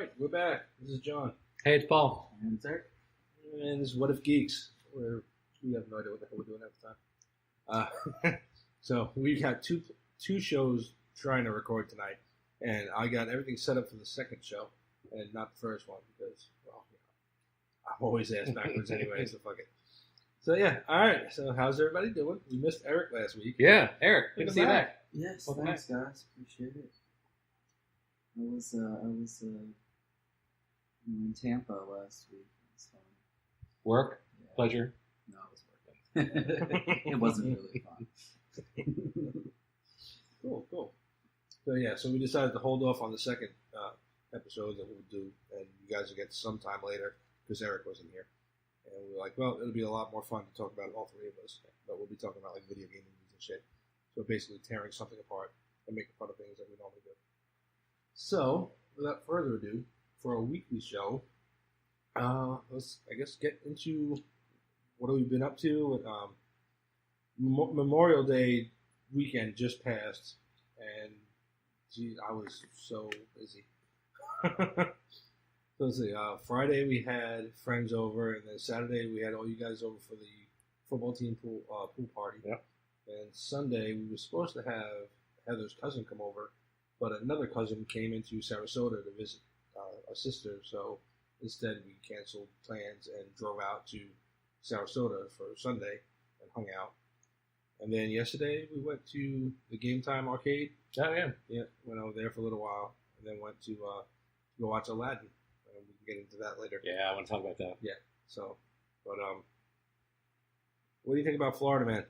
right, we're back. This is John. Hey, it's Paul. And Eric. And this is What If Geeks, where we have no idea what the hell we're doing at the time. So we got two shows trying to record tonight, and I got everything set up for the second show, and not the first one, because, well, I'm always asked backwards anyway, so fuck it. So yeah, all right. So how's everybody doing? We missed Eric last week. Yeah, Eric. Good to see you back. Yes, Welcome thanks, guys. Appreciate it. I was in Tampa last week. It was fun. Work, Yeah. pleasure. No, it was working. It wasn't really fun. Cool. So yeah, so we decided to hold off on the second episode that we'll do, and you guys will get some time later because Eric wasn't here. And we were like, well, it'll be a lot more fun to talk about it, all three of us, but we'll be talking about like video game movies and shit. So basically tearing something apart and making fun of things that we normally do. So without further ado, for a weekly show, let's I guess get into what have we been up to. Memorial Day weekend just passed, and gee, I was so busy. So let's see. Friday we had friends over, and then Saturday we had all you guys over for the football team pool party. Yep. And Sunday we were supposed to have Heather's cousin come over, but another cousin came into Sarasota to visit our sister. So instead we canceled plans and drove out to Sarasota for Sunday and hung out. And then yesterday we went to the Game Time arcade. Oh, yeah. Yeah, went over there for a little while, and then went to go watch Aladdin. And we can get into that later. Yeah, I want to talk about that. Yeah. So, but what do you think about Florida, man?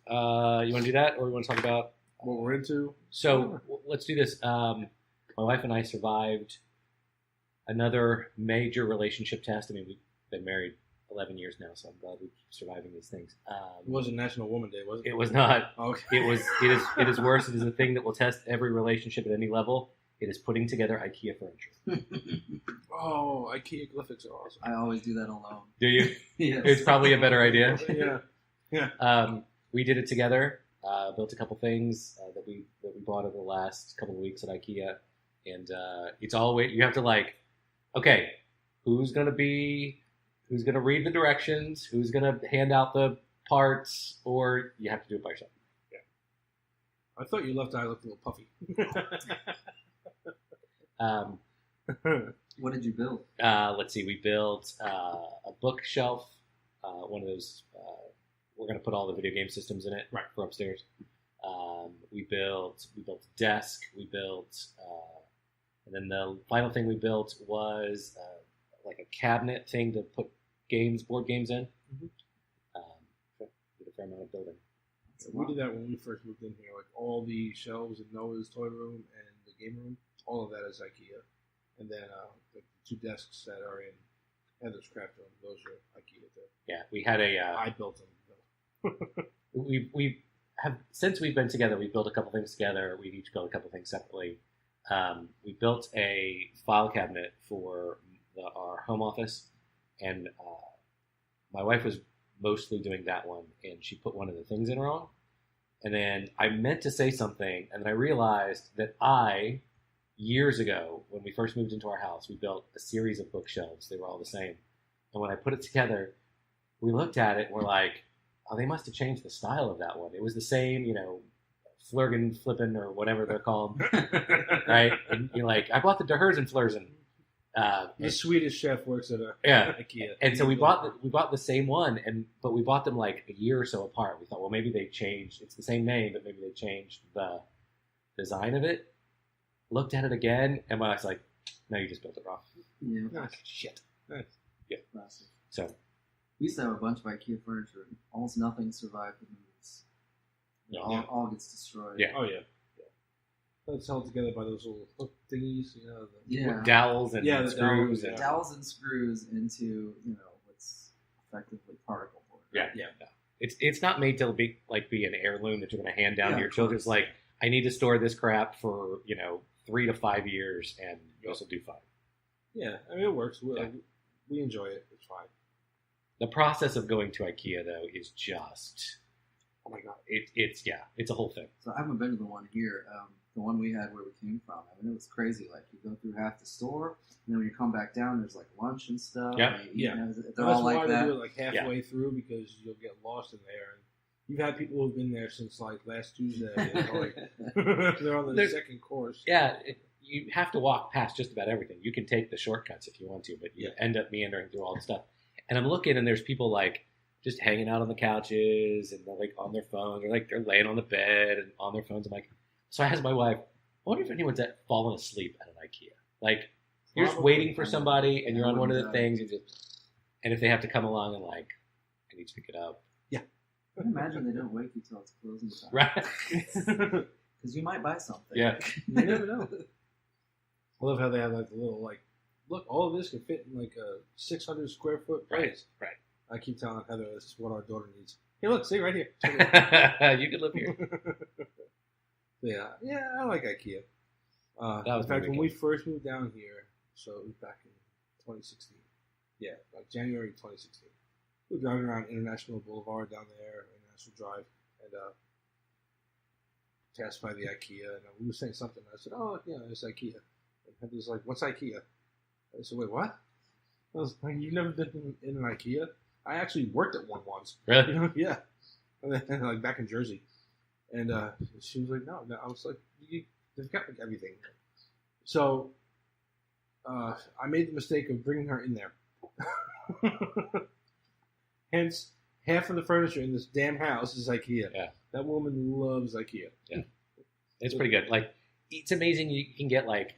You want to do that, or you want to talk about What we're into? So let's do this. My wife and I survived another major relationship test. I mean, we've been married 11 years now, so I'm glad we keep surviving these things. It wasn't National Woman Day, was it? It was not. Okay. It is worse. It is a thing that will test every relationship at any level. It is putting together IKEA furniture. Oh, IKEA glyphics are awesome. I always do that alone. Do you? Yes. It's probably a better idea. Yeah. We did it together. Built a couple things that we bought over the last couple of weeks at IKEA, and it's always you have to like, okay, who's gonna read the directions, who's gonna hand out the parts, or you have to do it by yourself. Yeah. I thought your left eye looked a little puffy. What did you build? Let's see. We built a bookshelf, one of those. We're going to put all the video game systems in it for upstairs. We built a desk. We built, and then the final thing we built was like a cabinet thing to put board games in. Mm-hmm. Did a fair amount of building. We did that when we first moved in here. Like all the shelves in Noah's toy room and the game room, all of that is IKEA. And then the two desks that are in Heather's craft room, those are IKEA too. Yeah, we had I built them. we have since we've been together. We've built a couple things together. We've each built a couple things separately. We built a file cabinet for our home office, and my wife was mostly doing that one, and she put one of the things in wrong. And then I meant to say something, and then I realized that years ago, when we first moved into our house, we built a series of bookshelves. They were all the same, and when I put it together, we looked at it and we're like, oh, they must have changed the style of that one. It was the same, Flurgen, Flippin, or whatever they're called, right? And you're like, I bought the De Herzen Flurzen. The Swedish chef works at IKEA. And so we bought the same one, but we bought them like a year or so apart. We thought, well, maybe they changed. It's the same name, but maybe they changed the design of it. Looked at it again, and my wife's like, no, you just built it wrong. Yeah. Nice. Shit. Nice. Yeah. Classic. So. We used to have a bunch of IKEA furniture, and almost nothing survived the moves. All gets destroyed. Yeah. Oh, yeah. It's held together by those little hook thingies, Yeah. Dowels and the screws. dowels, Dowels and screws into, what's effectively particle board. Yeah. It's not made to be an heirloom that you're going to hand down to your children. It's like, I need to store this crap for 3 to 5 years, and this will do fine. Yeah, I mean it works. We enjoy it. It's fine. The process of going to IKEA though is just, oh my god, it's a whole thing. So I haven't been to the one here. the one we had where we came from. I mean, it was crazy. Like, you go through half the store, and then when you come back down, there's like lunch and stuff. Yeah. And Yeah. They're all like why that. they do it like halfway through, because you'll get lost in there. And you've had people who've been there since like last Tuesday. They're on the second course. Yeah, you have to walk past just about everything. You can take the shortcuts if you want to, but you end up meandering through all the stuff. And I'm looking, and there's people like just hanging out on the couches, and they're like on their phones, or like they're laying on the bed and on their phones. I'm like, so I asked my wife, I wonder if anyone's fallen asleep at an IKEA. Like, you're just waiting for somebody, and you're on one of the things, and if they have to come along and like, I need to pick it up. I can imagine they don't wake you till it's closing time. Right. Because you might buy something. Yeah. You never know. I love how they have like the little like, look, all of this can fit in like a 600 square foot place. Right. I keep telling Heather this is what our daughter needs. Hey, look, see right here. You could live here. Yeah, I like IKEA. That was in fact, when we first moved down here, so it was back in 2016. Yeah, like January 2016. We were driving around International Boulevard down there, International Drive, and passed by the IKEA, and we were saying something. I said, "Oh, yeah, it's IKEA." And Heather's like, "What's IKEA?" I said, "Wait, what?" I was like, "You've never been in an IKEA?" I actually worked at one once. Really? Yeah. And then, like back in Jersey, and she was like, "No." I was like, "They've got like everything." So I made the mistake of bringing her in there. Hence, half of the furniture in this damn house is IKEA. Yeah. That woman loves IKEA. Yeah. It's pretty good. Like, it's amazing. You can get like,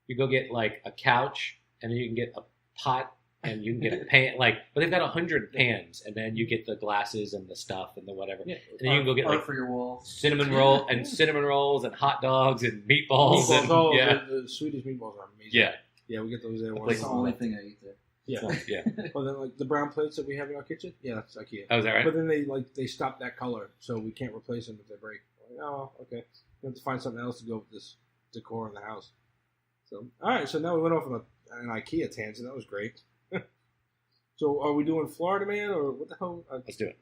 you go get like a couch, and then you can get a pot, and you can get a pan. Like, but they've got 100 pans, and then you get the glasses and the stuff and the whatever. Yeah. And then you can go get like for your wall, cinnamon rolls and hot dogs and meatballs. The Swedish meatballs are amazing. Yeah. Yeah, we get those there. That's the only thing I eat there. Yeah. So, yeah. Well, then like the brown plates that we have in our kitchen, yeah, that's IKEA. Oh, is that right? But then they stop that color, so we can't replace them if they break. Like, oh, okay. We have to find something else to go with this decor in the house. So, all right. So now we went off on an IKEA tangent. That was great. So, are we doing Florida Man or what the hell? Let's do it.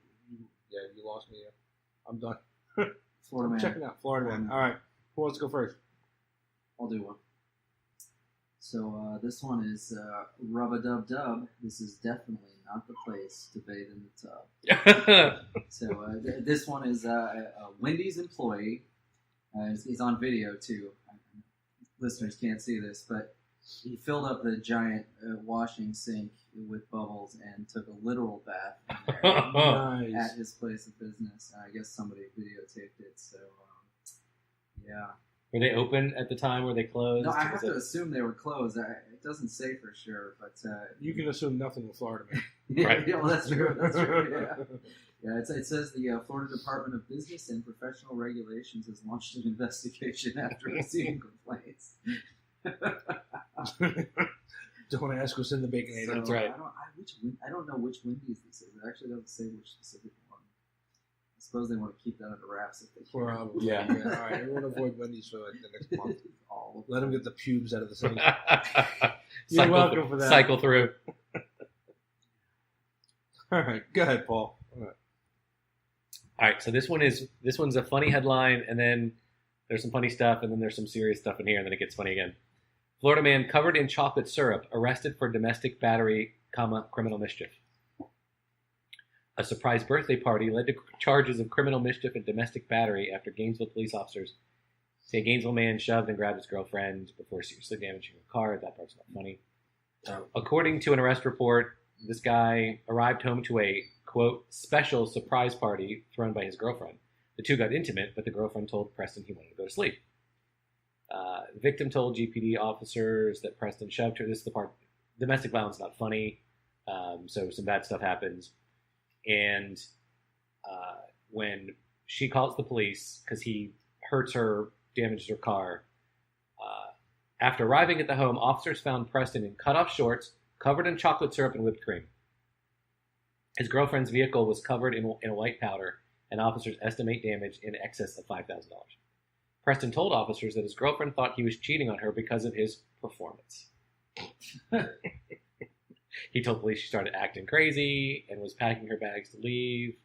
You lost me there. I'm done. Florida Man. Checking out Florida Man. All right. Who wants to go first? I'll do one. So this one is Rub-a-Dub-Dub. This is definitely not the place to bathe in the tub. So this one is a Wendy's employee. He's on video too. Listeners can't see this, but he filled up the giant washing sink with bubbles and took a literal bath in there Nice. at his place of business. I guess somebody videotaped it. So yeah. Were they open at the time? Were they closed? No, I have to assume they were closed. It doesn't say for sure, but you can assume nothing with Florida Man. yeah, Right. Yeah, well, that's true. That's true. Yeah, yeah. It says the Florida Department of Business and Professional Regulations has launched an investigation after receiving complaints. Don't ask what's in the Baconator. So, That's right. I don't know which Wendy's this is. It actually doesn't say which specific one. I suppose they want to keep that under wraps if they can. Probably. Yeah. All right, everyone avoid Wendy's for like the next month. All of Let them get the pubes out of the sink. You're welcome for that. Cycle through. All right, go ahead, Paul. All right, so this one's a funny headline, and then there's some funny stuff, and then there's some serious stuff in here, and then it gets funny again. Florida man covered in chocolate syrup arrested for domestic battery, criminal mischief. A surprise birthday party led to charges of criminal mischief and domestic battery after Gainesville police officers say a Gainesville man shoved and grabbed his girlfriend before seriously damaging her car. That part's not funny. According to an arrest report, this guy arrived home to a, quote, special surprise party thrown by his girlfriend. The two got intimate, but the girlfriend told Preston he wanted to go to sleep. The victim told GPD officers that Preston shoved her. This is the part. Domestic violence is not funny, so some bad stuff happens. And when she calls the police because he hurts her, damages her car, after arriving at the home, officers found Preston in cut-off shorts, covered in chocolate syrup and whipped cream. His girlfriend's vehicle was covered in a white powder, and officers estimate damage in excess of $5,000. Preston told officers that his girlfriend thought he was cheating on her because of his performance. He told police she started acting crazy and was packing her bags to leave.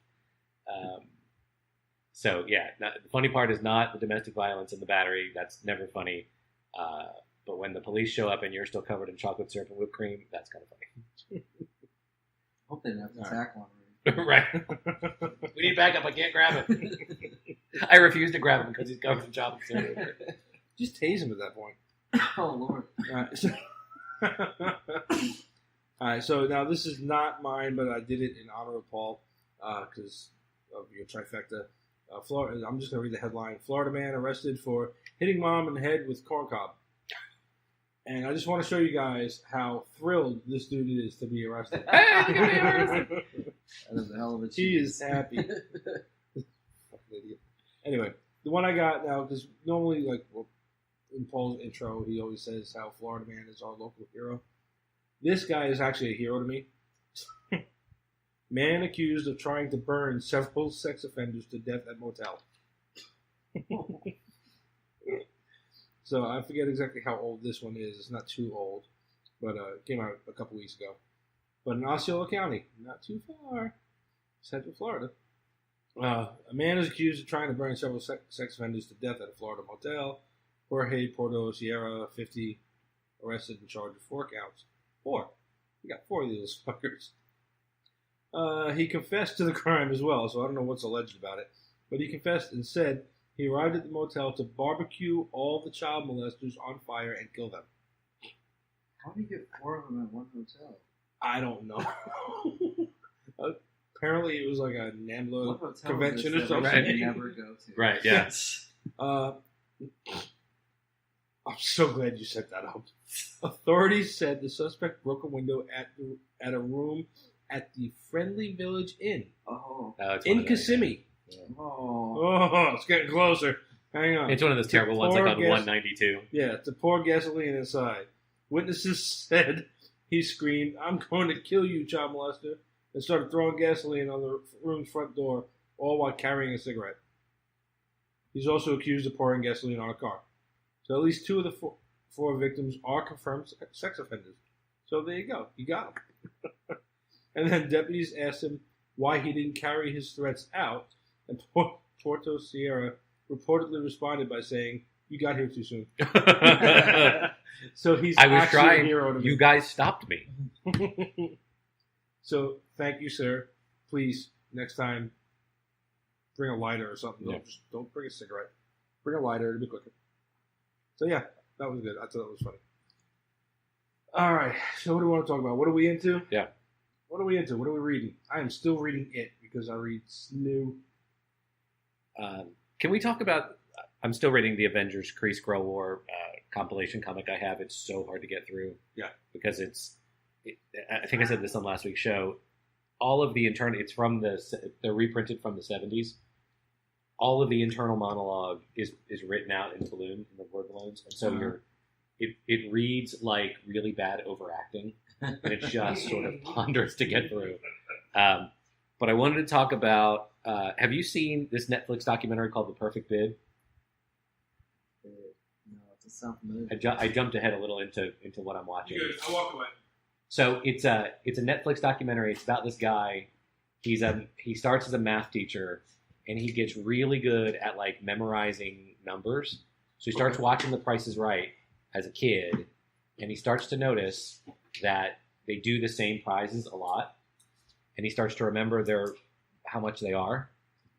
So yeah, the funny part is not the domestic violence and the battery. That's never funny. But when the police show up and you're still covered in chocolate syrup and whipped cream, that's kind of funny. Hope they didn't have to tackle him. Right. We need backup. I can't grab him. I refuse to grab him because he's covered in chocolate syrup. Just tase him at that point. Oh, Lord. All right, so now this is not mine, but I did it in honor of Paul because of your trifecta. Florida. I'm just going to read the headline. Florida man arrested for hitting mom in the head with corn cob. And I just want to show you guys how thrilled this dude is to be arrested. Hey, look at me arrested. That is a hell of a cheese. He is happy. Fucking idiot. Anyway, the one I got now, because normally, like, well, in Paul's intro, he always says how Florida man is our local hero. This guy is actually a hero to me. Man accused of trying to burn several sex offenders to death at motel. So I forget exactly how old this one is. It's not too old, but it came out a couple weeks ago. But in Osceola County, not too far, Central Florida, a man is accused of trying to burn several sex offenders to death at a Florida motel. Jorge Porto Sierra, 50, arrested and charged with 4 counts. 4. You got 4 of these fuckers. He confessed to the crime as well, so I don't know what's alleged about it. But he confessed and said he arrived at the motel to barbecue all the child molesters on fire and kill them. How do you get 4 of them at one hotel? I don't know. Apparently it was like a NAMBLA convention or something. Right. You never go to. Right, yes. I'm so glad you set that up. Authorities said the suspect broke a window at a room at the Friendly Village Inn in Kissimmee. Yeah. Oh, it's getting closer. Hang on. It's one of those terrible ones like on 192. Yeah, to pour gasoline inside. Witnesses said he screamed, "I'm going to kill you, child molester," and started throwing gasoline on the room's front door, all while carrying a cigarette. He's also accused of pouring gasoline on a car. So at least 2 of the 4 victims are confirmed sex offenders. So there you go. You got him. And then deputies asked him why he didn't carry his threats out, and Porto Sierra reportedly responded by saying, "You got here too soon." So he's I was actually trying. a hero to me. You guys stopped me. So thank you, sir. Please, next time, bring a lighter or something. Yeah. Don't bring a cigarette. Bring a lighter. It'll be quicker. So yeah, that was good. I thought that was funny. All right. So what do we want to talk about? What are we into? Yeah. What are we into? What are we reading? I am still reading it because I read new. Can we talk about... I'm still reading the Avengers Kree Skrull War compilation comic I have. It's so hard to get through. Yeah. Because I think I said this on last week's show. All of the internal... It's from they're reprinted from the 70s. All of the internal monologue is written out in the word balloons. And so it reads like really bad overacting. And it's just sort of ponderous to get through. But I wanted to talk about... have you seen this Netflix documentary called The Perfect Bid? No, it's a sound familiar. I jumped ahead a little into what I'm watching. Good. I'll walk away. So it's a Netflix documentary. It's about this guy. He starts as a math teacher, and he gets really good at like memorizing numbers. So he starts watching The Price is Right as a kid, and he starts to notice that they do the same prizes a lot, and he starts to remember how much they are,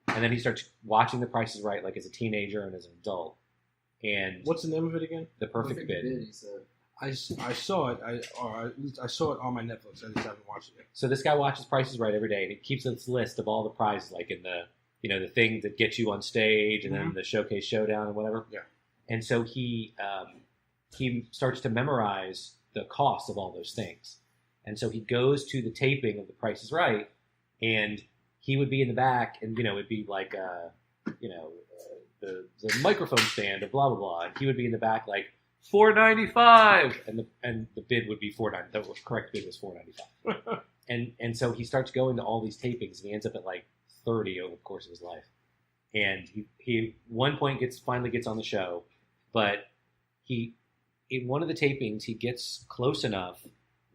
and then he starts watching The Price is Right like as a teenager and as an adult. And What's the name of it again? The Perfect Bid. He said. I saw it. I saw it on my Netflix. I just haven't watched it yet. So this guy watches Price is Right every day, and he keeps this list of all the prizes, like in the the thing that gets you on stage, and then the showcase showdown and whatever. Yeah. And so he starts to memorize the cost of all those things, and so he goes to the taping of The Price is Right, and he would be in the back, and it'd be like the microphone stand of blah blah blah, and he would be in the back like $4.95, and the bid would be $4.95. The correct bid was $4.95. and so he starts going to all these tapings, and he ends up at like 30 over the course of his life. And he one point finally gets on the show, but in one of the tapings he gets close enough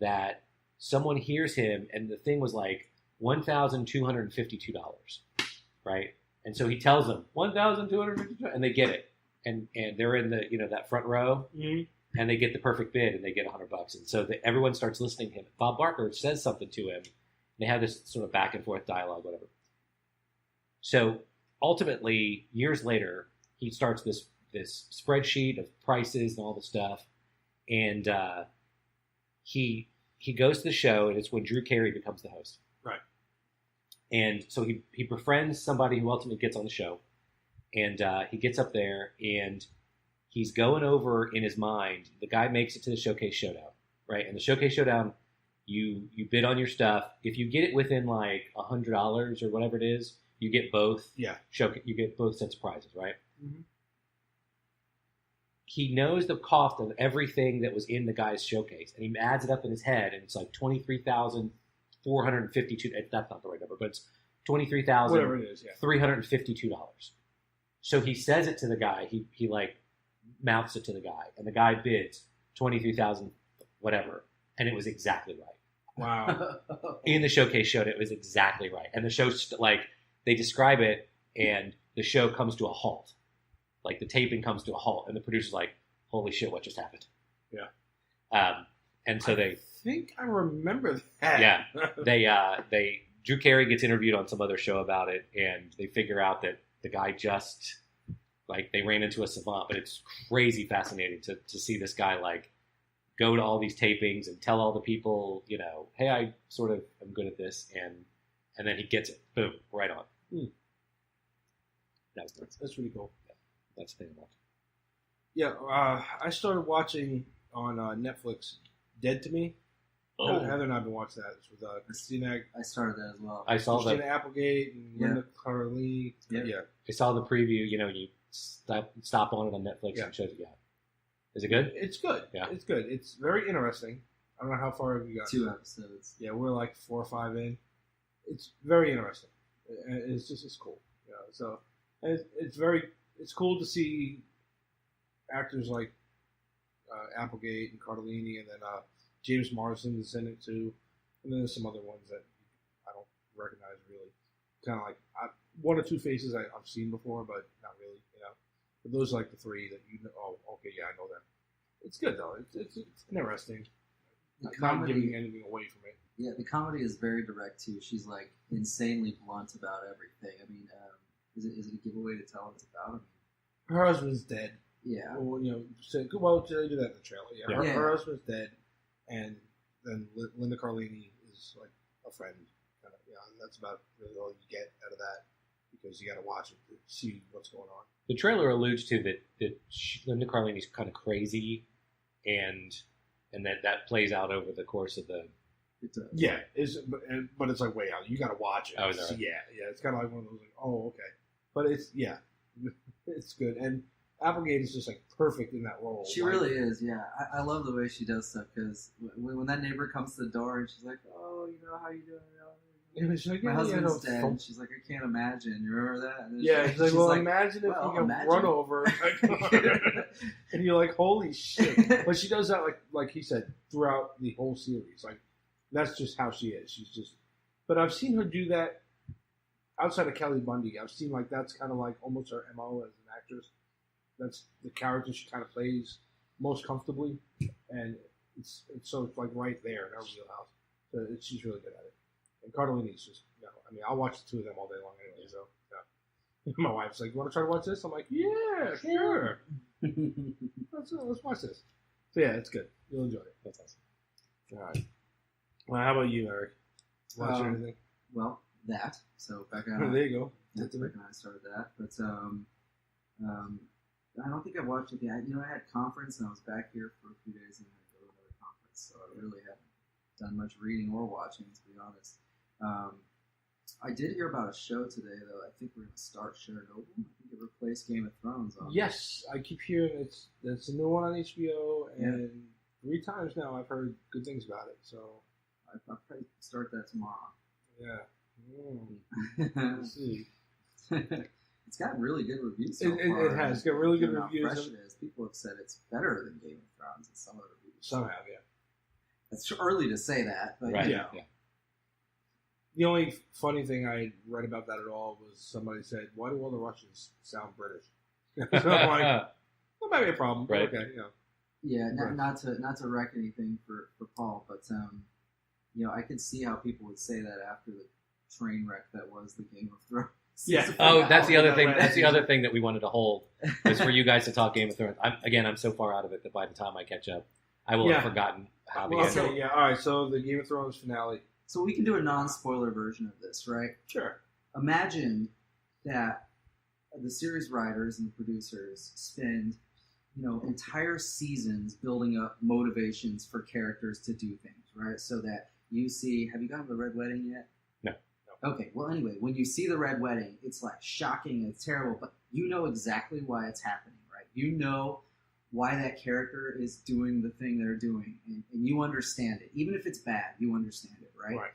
that someone hears him, and the thing was like $1,252, right? And so he tells them 1,252, and they get it, and they're in the that front row, and they get the perfect bid, and they get $100, and so everyone starts listening to him. Bob Barker says something to him. They have this sort of back and forth dialogue, whatever. So ultimately, years later, he starts this spreadsheet of prices and all the stuff, and he goes to the show, and it's when Drew Carey becomes the host. Right. And so he befriends somebody who ultimately gets on the show, and he gets up there, and he's going over in his mind. The guy makes it to the Showcase Showdown, right? And the Showcase Showdown, you bid on your stuff. If you get it within like $100 or whatever it is, you get both. Yeah. You get both sets of prizes, right? Mm-hmm. He knows the cost of everything that was in the guy's showcase, and he adds it up in his head, and it's like $23,452. That's not the right number, but it's $23,352. So he says it to the guy. He like mouths it to the guy, and the guy bids 23,000 whatever, and it was exactly right. Wow. In the Showcase Showdown, it was exactly right, and the show they describe it, and the show comes to a halt. Like the taping comes to a halt, and the producer's like, "Holy shit, what just happened?" Yeah. And so I think I remember that. Yeah, they Drew Carey gets interviewed on some other show about it, and they figure out that the guy just they ran into a savant. But it's crazy fascinating to see this guy go to all these tapings and tell all the people, hey, I sort of am good at this, and then he gets it, boom, right on. That was nuts. That's really cool. That's the thing about it. Yeah, I started watching on Netflix Dead to Me. Oh. Heather and I have been watching that. It's with Christina. I started that as well. I saw Christina Applegate and Linda Carlini. Yeah. I saw the preview. You stop on it on Netflix and it shows you. Is it good? It's good. Yeah. It's good. It's very interesting. I don't know how far have you got. 2 episodes. Yeah, we're like 4 or 5 in. It's very interesting. It's cool. So it's cool to see actors like Applegate and Cardellini, and then James Marsden is in it too, and then there's some other ones that I don't recognize really. Kind of like one or two faces I've seen before, but not really. But those are like the three that Oh, okay, yeah, I know them. It's good though. It's interesting. Not giving anything away from it. Yeah, the comedy is very direct too. She's insanely blunt about everything. I mean, is it a giveaway to tell what it's about? Her husband's dead. Yeah. Well, they do that in the trailer. Yeah. Her husband's dead, and then Linda Carlini is like a friend. And that's about really all you get out of that, because you got to watch it to see what's going on. The trailer alludes to that Linda Carlini's kind of crazy, and that plays out over the course of the. Yeah, but it's like way out. You got to watch it. Oh, is that right? Yeah. It's kind of like one of those okay, but it's it's good. And Applegate is just perfect in that role. She really is. Yeah, I love the way she does stuff, because when that neighbor comes to the door and she's like, "Oh, how you doing?" And she's like, my husband's dead. And she's like, "I can't imagine." You remember that? And she's like, "Well, imagine if you get run over." And you're like, "Holy shit!" But she does that like he said throughout the whole series. That's just how she is. She's just. But I've seen her do that outside of Kelly Bundy. I've seen that's kind of almost her MO as an actress. That's the character she kind of plays most comfortably, and it's right there in her wheelhouse. So she's really good at it. And Cardellini's just, I'll watch the two of them all day long anyway. So my wife's like, "You want to try to watch this?" I'm like, "Yeah, sure. Let's watch this." So yeah, it's good. You'll enjoy it. That's awesome. All right. Well, how about you, Eric? Watch anything? Well, that. So back on. There you go. Back when I started that, but I don't think I watched anything. I had conference, and I was back here for a few days, and I had to go to another conference, so I really haven't done much reading or watching, to be honest. I did hear about a show today, though. I think we're going to start Chernobyl. I think it replaced Game of Thrones. Yes, I keep hearing it's a new one on HBO, and 3 times now I've heard good things about it. So I'll probably start that tomorrow. Yeah. Let's see. It's got really good reviews so far. It has. It's got really good reviews. How fresh it is. People have said it's better than Game of Thrones in some of the reviews. Some have, yeah. It's early to say that, but right. Yeah. The only funny thing I read about that at all was somebody said, "Why do all the Russians sound British?" So I'm like, that might be a problem. But Right. okay, you know. Yeah, not to wreck anything for Paul, but I could see how people would say that after the train wreck that was the Game of Thrones. Yeah. Oh, that's the other that thing. last That's the season. other thing that we wanted to hold was for you guys to talk Game of Thrones. I'm so far out of it that by the time I catch up, I will have forgotten how the Well, end. okay, yeah. All right. So the Game of Thrones finale. So we can do a non-spoiler version of this, right? Sure. Imagine that the series writers and producers spend, entire seasons building up motivations for characters to do things, right? So that you see, have you gotten to the Red Wedding yet? No. Okay, well, anyway, when you see the Red Wedding, it's like shocking, it's terrible, but you know exactly why it's happening, right? You know why that character is doing the thing they're doing, and you understand it. Even if it's bad, you understand it, right? Right.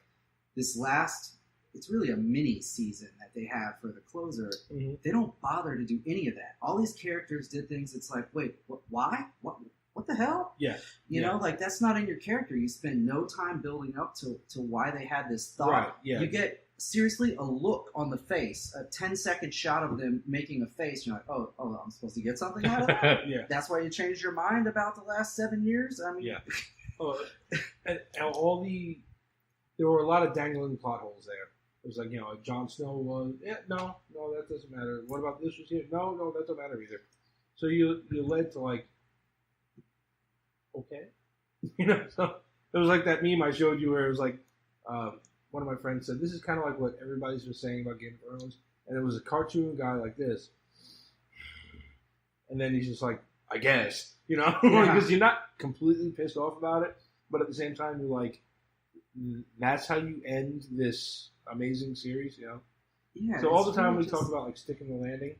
This last, it's really a mini season that they have for the closer. Mm-hmm. They don't bother to do any of that. All these characters did things, it's like, wait, why? What the hell? Yeah. You know, like that's not in your character. You spend no time building up to why they had this thought. Right. Yeah. You get seriously a look on the face, a 10-second shot of them making a face. You're like, oh, I'm supposed to get something out of that. Yeah. That's why you changed your mind about the last 7 years. I mean, Yeah. And there were a lot of dangling plot holes there. It was like, Jon Snow was, no, that doesn't matter. What about this was here? No, that doesn't matter either. So you led to like, okay, So it was like that meme I showed you where it was like, one of my friends said, this is kind of like what everybody's been saying about Game of Thrones, and it was a cartoon guy like this, and then he's just like, I guess, because you're not completely pissed off about it, but at the same time you're like, that's how you end this amazing series, Yeah. So all the time really we talk about like sticking the landing.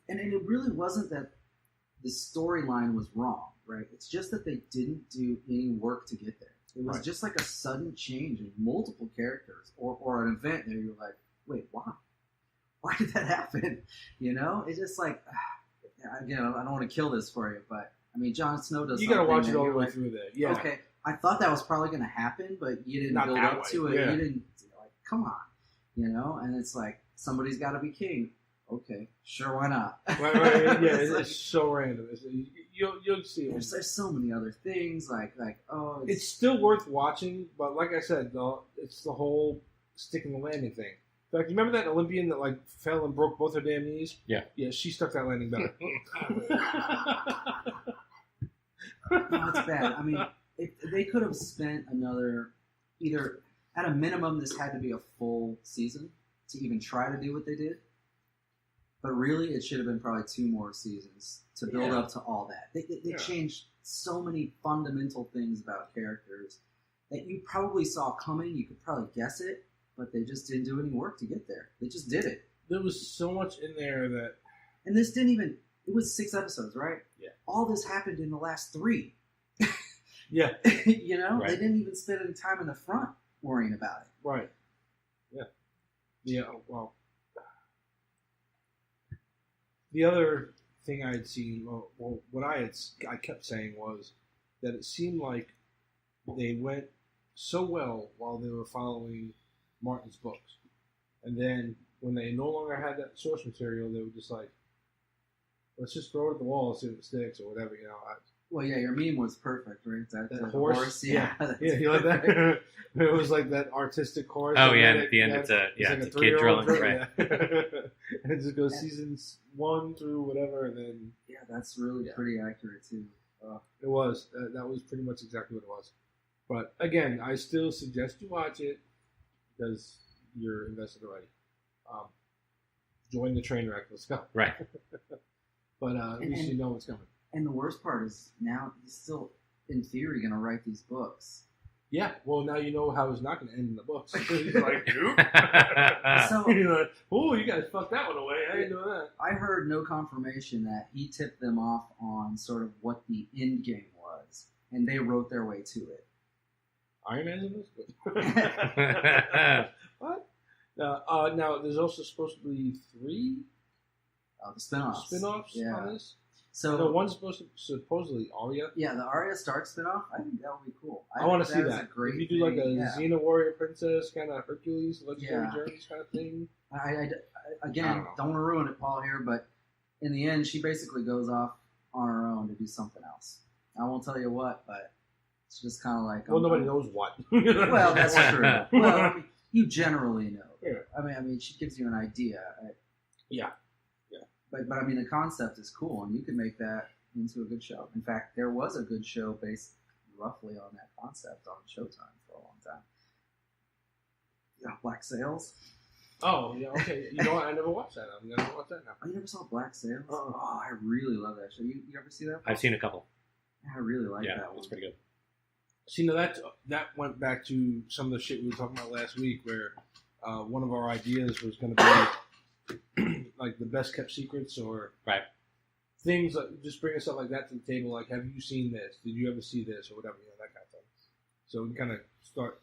And it really wasn't that the storyline was wrong, right? It's just that they didn't do any work to get there. It was just like a sudden change in multiple characters or an event there. You're like, wait, why? Why did that happen? It's just like, again, I don't want to kill this for you, but I mean, Jon Snow does. You got to watch something it all that the way you're through there. Yeah. Okay, I thought that was probably going to happen, but you didn't Not build that up way, to it. yeah. You didn't like, come on, And it's like somebody's got to be king. Okay, sure, why not? Right. Yeah, It's it's like- so random. You'll see it. There's so many other things like It's still worth watching, but like I said, it's the whole sticking the landing thing. In fact, you remember that Olympian that like fell and broke both her damn knees? Yeah. Yeah, she stuck that landing better. no, it's bad. I mean, they could have spent either at a minimum, this had to be a full season to even try to do what they did. But really, it should have been probably 2 more seasons to build up to all that. They changed so many fundamental things about characters that you probably saw coming. You could probably guess it, but they just didn't do any work to get there. They just did it. There was so much in there that... And this didn't even... It was 6 episodes, right? Yeah. All this happened in the last 3. Yeah. They didn't even spend any time in the front worrying about it. Right. Yeah. Yeah, well... The other thing I had seen, what I kept saying was that it seemed like they went so well while they were following Martin's books. And then when they no longer had that source material, they were just like, let's just throw it at the wall and see if it sticks or whatever, Well, yeah, your meme was perfect, right? That horse? Yeah. Yeah, you like that? It was like that artistic horse. Oh yeah, and at the end it's a like kid drilling, drill, right? Yeah. And it just goes seasons 1 through whatever, and then Yeah, that's really pretty accurate, too. it was. That was pretty much exactly what it was. But again, I still suggest you watch it because you're invested already. Join the train wreck. Let's go. Right. But at least you know what's coming. And the worst part is now he's still, in theory, going to write these books. Yeah, well, now you know how it's not going to end in the books. He's like, nope. So, You're like, oh, you guys fucked that one away. I didn't know that. I heard no confirmation that he tipped them off on sort of what the end game was, and they wrote their way to it. Iron Man's in this? What? Now, there's also supposed to be 3 The spinoffs. spin-offs on this. So the one's supposedly Arya. yeah, the Arya Stark spinoff. I think that would be cool. I want to see is that. a great If you do like a thing, yeah. Xena warrior princess kind of Hercules, legendary Yeah. journeys kind of thing. I again, I don't know. don't want to ruin it, Paul, here, but in the end, she basically goes off on her own to do something else. I won't tell you what, but it's just kind of like... Well, nobody knows what. Well, that's true. Well, I mean, you generally know. Yeah. I mean, she gives you an idea. Yeah. But I mean, the concept is cool, and you can make that into a good show. In fact, there was a good show based roughly on that concept on Showtime for a long time. Yeah, Black Sails. Oh, yeah, okay. You know what? I never watched that. I'm going to watch that now. Oh, you never saw Black Sails? Uh-uh. Oh, I really love that show. You ever see that? I've seen a couple. Yeah, I really like Yeah, that one. it's pretty good. See, now that went back to some of the shit we were talking about last week where one of our ideas was going to be like the best kept secrets or Right. things like just bringing stuff like that to the table. Like, have you seen this? Did you ever see this or whatever? You know, that kind of thing. So we kind of start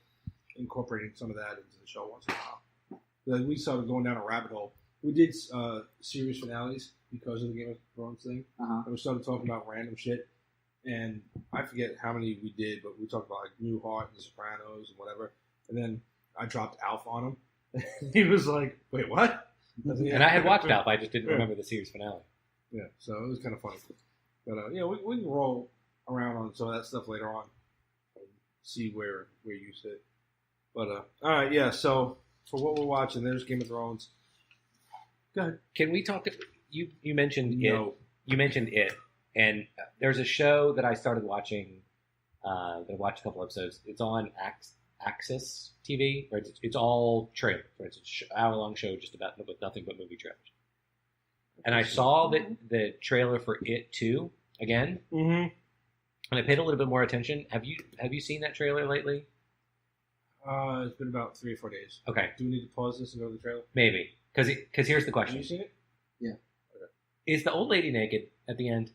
incorporating some of that into the show once in a while. Like we started going down a rabbit hole. We did series finales because of the Game of Thrones thing. Uh-huh. And we started talking about random shit. And I forget how many we did, but we talked about like New Heart and The Sopranos and whatever. And then I dropped Alf on him. He was like, "Wait, what?" And I had watched Alf. I just didn't remember the series finale. Yeah, so it was kind of funny. But yeah, we can roll around on some of that stuff later on and see where you sit. But all right, yeah. So for what we're watching, there's Game of Thrones. Go ahead. Can we talk? You mentioned No. it. You mentioned it, and there's a show that I started watching. That I watched a couple episodes. It's on Access TV. Right? It's all trailers. Right? It's an hour-long show just about with nothing but movie trailers. And I saw the trailer for It 2 again, Mm-hmm. and I paid a little bit more attention. Have you seen that trailer lately? It's been about 3 or 4 days. Okay, Do we need to pause this and go to the trailer? maybe because here's the Have question: you seen it? Is the old lady naked at the end?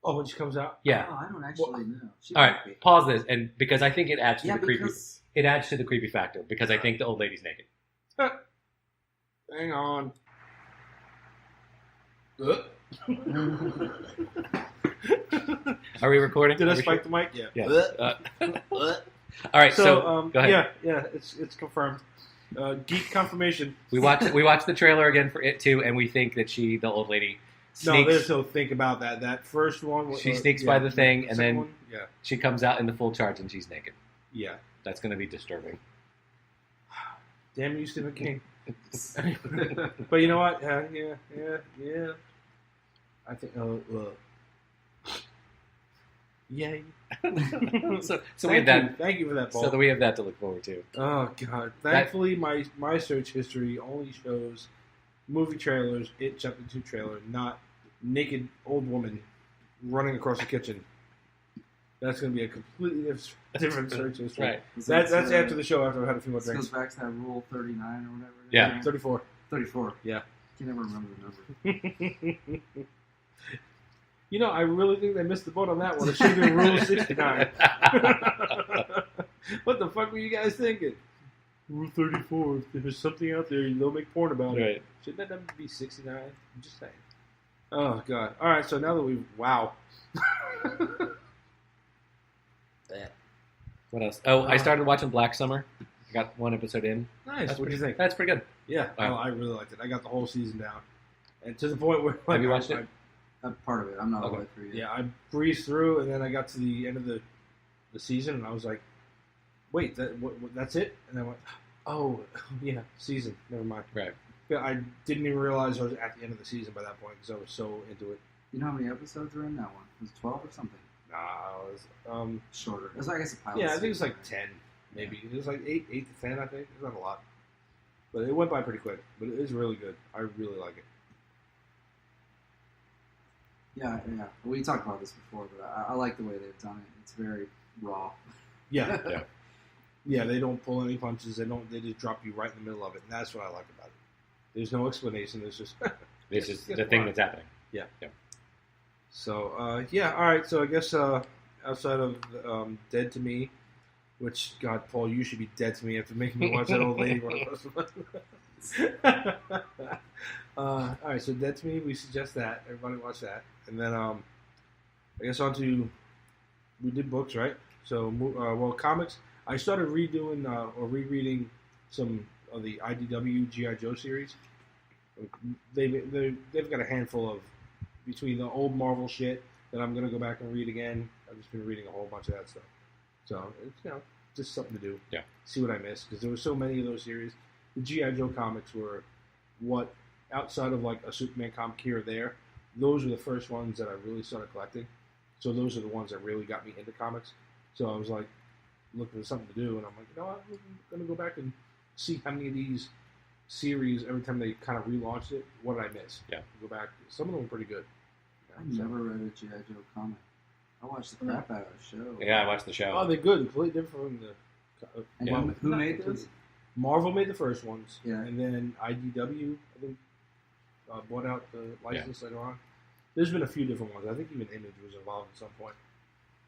Oh, when she comes out? Yeah. Oh, I don't actually know. She All might right, be. pause this, and because I think it adds to Yeah, the creepy. because It adds to the creepy factor because I think the old lady's naked. Hang on. Are we recording? Did I Are we spike sure? the mic? Yeah. Yeah. All right, so go ahead. yeah, it's confirmed. Geek confirmation. We watched the trailer again for It 2, and we think that the old lady, No, sneaks. there's no think about that. That first one, was- She sneaks yeah, by the thing, and second then one, yeah, she comes out in the full charge, and she's naked. yeah. That's going to be disturbing. Damn you, Stephen King. But you know what? Yeah. I think. Yay! so we have that. Thank you for that, Paul. So we have that to look forward to. Oh God! Thankfully, my search history only shows movie trailers. It Chapter 2 trailer, not naked old woman running across the kitchen. That's going to be a completely different search history. Right. That's after the show. After I've had a few more This goes drinks. back to that Rule 39 or whatever. it is, Yeah. right? 34. 34. Yeah. Can never remember the number. You know, I really think they missed the boat on that one. It should have been Rule 69. What the fuck were you guys thinking? Rule 34. If there's something out there, they'll make porn about it. Right. Shouldn't that number be 69? I'm just saying. Oh, God. All right, so now that we've... Wow. What else? Oh, I started watching Black Summer. I got one episode in. Nice. That's What do you think? That's pretty good. Yeah, Wow. no, I really liked it. I got the whole season down. And to the point where... Have you watched it? Part of it. I'm not all Okay. the way through yet. Yeah, I breezed through, and then I got to the end of the season, and I was like, wait, that's it? And I went, oh, yeah, season. Never mind. Right. Yeah, I didn't even realize I was at the end of the season by that point because I was so into it. You know how many episodes are in that one? It was 12 or something? Nah, I was, Shorter. It was, I guess, a pilot. yeah, I think it's season, like right? 10, maybe. It was like 8 to 10, I think. It's not a lot. But it went by pretty quick. But it is really good. I really like it. Yeah. We talked about this before, but I like the way they've done it. It's very raw. Yeah. Yeah. Yeah, they don't pull any punches. They just drop you right in the middle of it. And that's what I like about it. There's no explanation. There's just... This is Yes, the thing fine. that's happening. Yeah. Yeah. So, yeah, all right. So I guess outside of Dead to Me, which, God, Paul, you should be dead to me after making me watch that old lady run across the All right, so Dead to Me, we suggest that. Everybody watch that. And then, I guess we did books, right? So, comics. I started redoing or rereading some of the IDW G.I. Joe series. They've got a handful of, between the old Marvel shit that I'm going to go back and read again. I've just been reading a whole bunch of that stuff. So, it's, just something to do. Yeah. See what I missed, because there were so many of those series. The G.I. Joe comics were what, outside of like a Superman comic here or there, those were the first ones that I really started collecting. So those are the ones that really got me into comics. So I was like looking for something to do, and I'm like, what, I'm going to go back and see how many of these series, every time they kind of relaunched it, what did I miss? Yeah. Go back. Some of them were pretty good. I never read a G.I. Joe comic. I watched the crap out of the show. Yeah, I watched the show. Oh, they're good. Completely different from the... And who made those? Marvel made the first ones. Yeah. And then IDW, I think, bought out the license later on. There's been a few different ones. I think even Image was involved at some point.